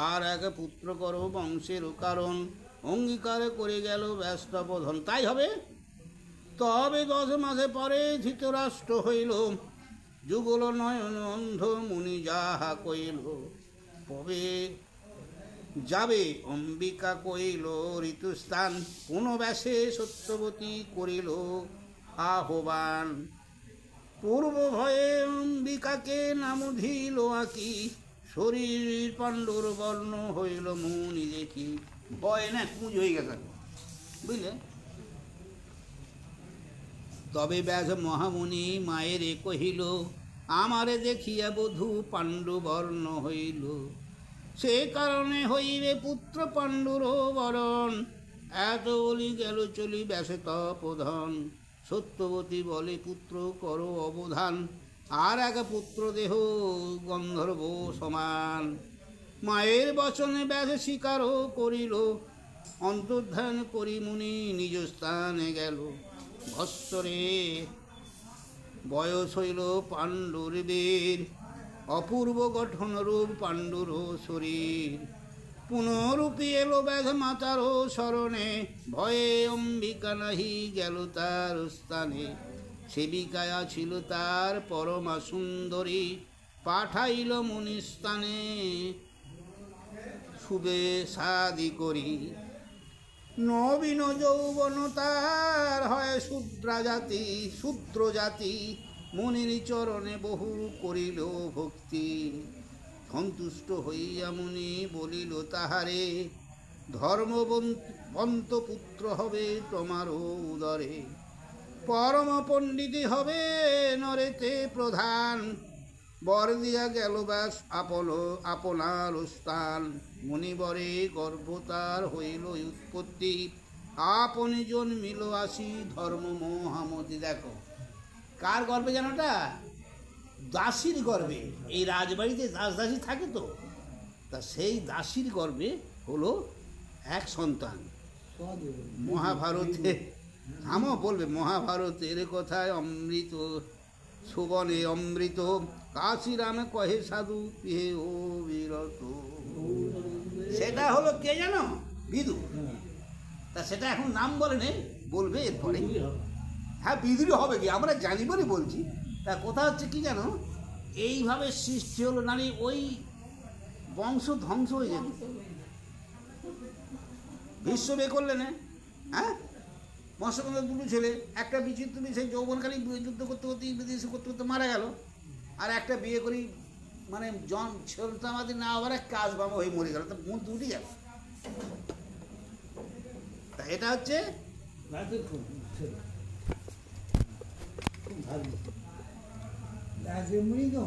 আর এক পুত্র করো বংশের কারণ, অঙ্গীকার করে গেল ব্যস্তবোধন। তাই হবে। তবে 10 মাসে পরে ধৃতরাষ্ট্র হইল, যুগল নয়ন অন্ধ মুনি যাহা কইল। কবে যাবে অম্বিকা কইল ঋতুস্থান, কোন ব্যাসে সত্যবতী করিল আহ্বান। পূর্ব ভয়ে অম্বিকাকে নাম ধিল আঁকি, শরীর পাণ্ডুর বর্ণ হইল মুনি দেখি। ভয় না কুঁজ হয়ে গেছে, বুঝলে। তবে ব্যাস মহামুনি মায়েরে কহিল, আমারে দেখিয়া বধূ পাণ্ডু বর্ণ হইল। সে কারণে হইবে পুত্র পাণ্ডুর বরণ। এত বলি গেল চলি ব্যাসে তপোধন। সত্যবতী বলে পুত্র করো অবধান, আর এক পুত্র দেহ গন্ধর্ব সমান। মায়ের বচনে ব্যাস স্বীকারও করিল, অন্তর্ধান করি মুনি নিজ স্থানে গেল। বৎসরে বয়স হইল পাণ্ডুর বীর, অপূর্ব গঠন রূপ পাণ্ডুর শরীর। পুনরূপী এলো ব্যাস মাতারও শরণে, ভয়ে অম্বিকা নাহি গেল তার স্থানে। সেবিকায়া ছিল তার পরমা সুন্দরী, পাঠাইল মুনি স্থানে শুভে সাদি করি। নবীন যৌবন তার হয় শূদ্র জাতি, মুনির চরণে বহু করিল ভক্তি। সন্তুষ্ট হইয়া মুনি বলিল তাহারে, ধর্মবন্ত পুত্র হবে তোমারও উদরে। পরম পণ্ডিতি হবে নরেতে প্রধান, বর দিয়া গেল ব্যাস আপনার স্থান। মুনিবরে গর্ভ তার হইল উৎপত্তি, আপনি জন্মিল আসি ধর্ম মহামতি। দেখো কার গর্বে জানোটা? দাসীর গর্বে। এই রাজবাড়িতে দাসী থাকে তো, তা সেই দাসীর গর্বে হলো এক সন্তান। মহাভারতে আমও বলবে, মহাভারতের কথায় অমৃত সুবনে অমৃত, কাশিরামে কহে সাধু পিহে ও বিরত। সেটা হলো কে জানো? বিদুর। তা সেটা এখন নাম বলেনি, বলবে এরপরে। হ্যাঁ, বিদুরই হবে কি, আমরা জানি বলে বলছি। তা কথা হচ্ছে কি জানো, এইভাবে সৃষ্টি হলো নারী, ওই বংশ ধ্বংস হয়ে যেত। ভীষ্ম বিয়ে করলে না, হ্যাঁ, মৎস্যগন্ধা 2 ছেলে, একটা বিচিত্র সেই যৌবনকালী যুদ্ধ করতে করতে বিদেশে করতে করতে মারা গেল, আর একটা বিয়ে করি মানে ছেলেটা আমাদের না আবার এক কাজ বাবা হয়ে মরে গেল। তা মন দুটি গেল। তা এটা হচ্ছে রাজেমণি তো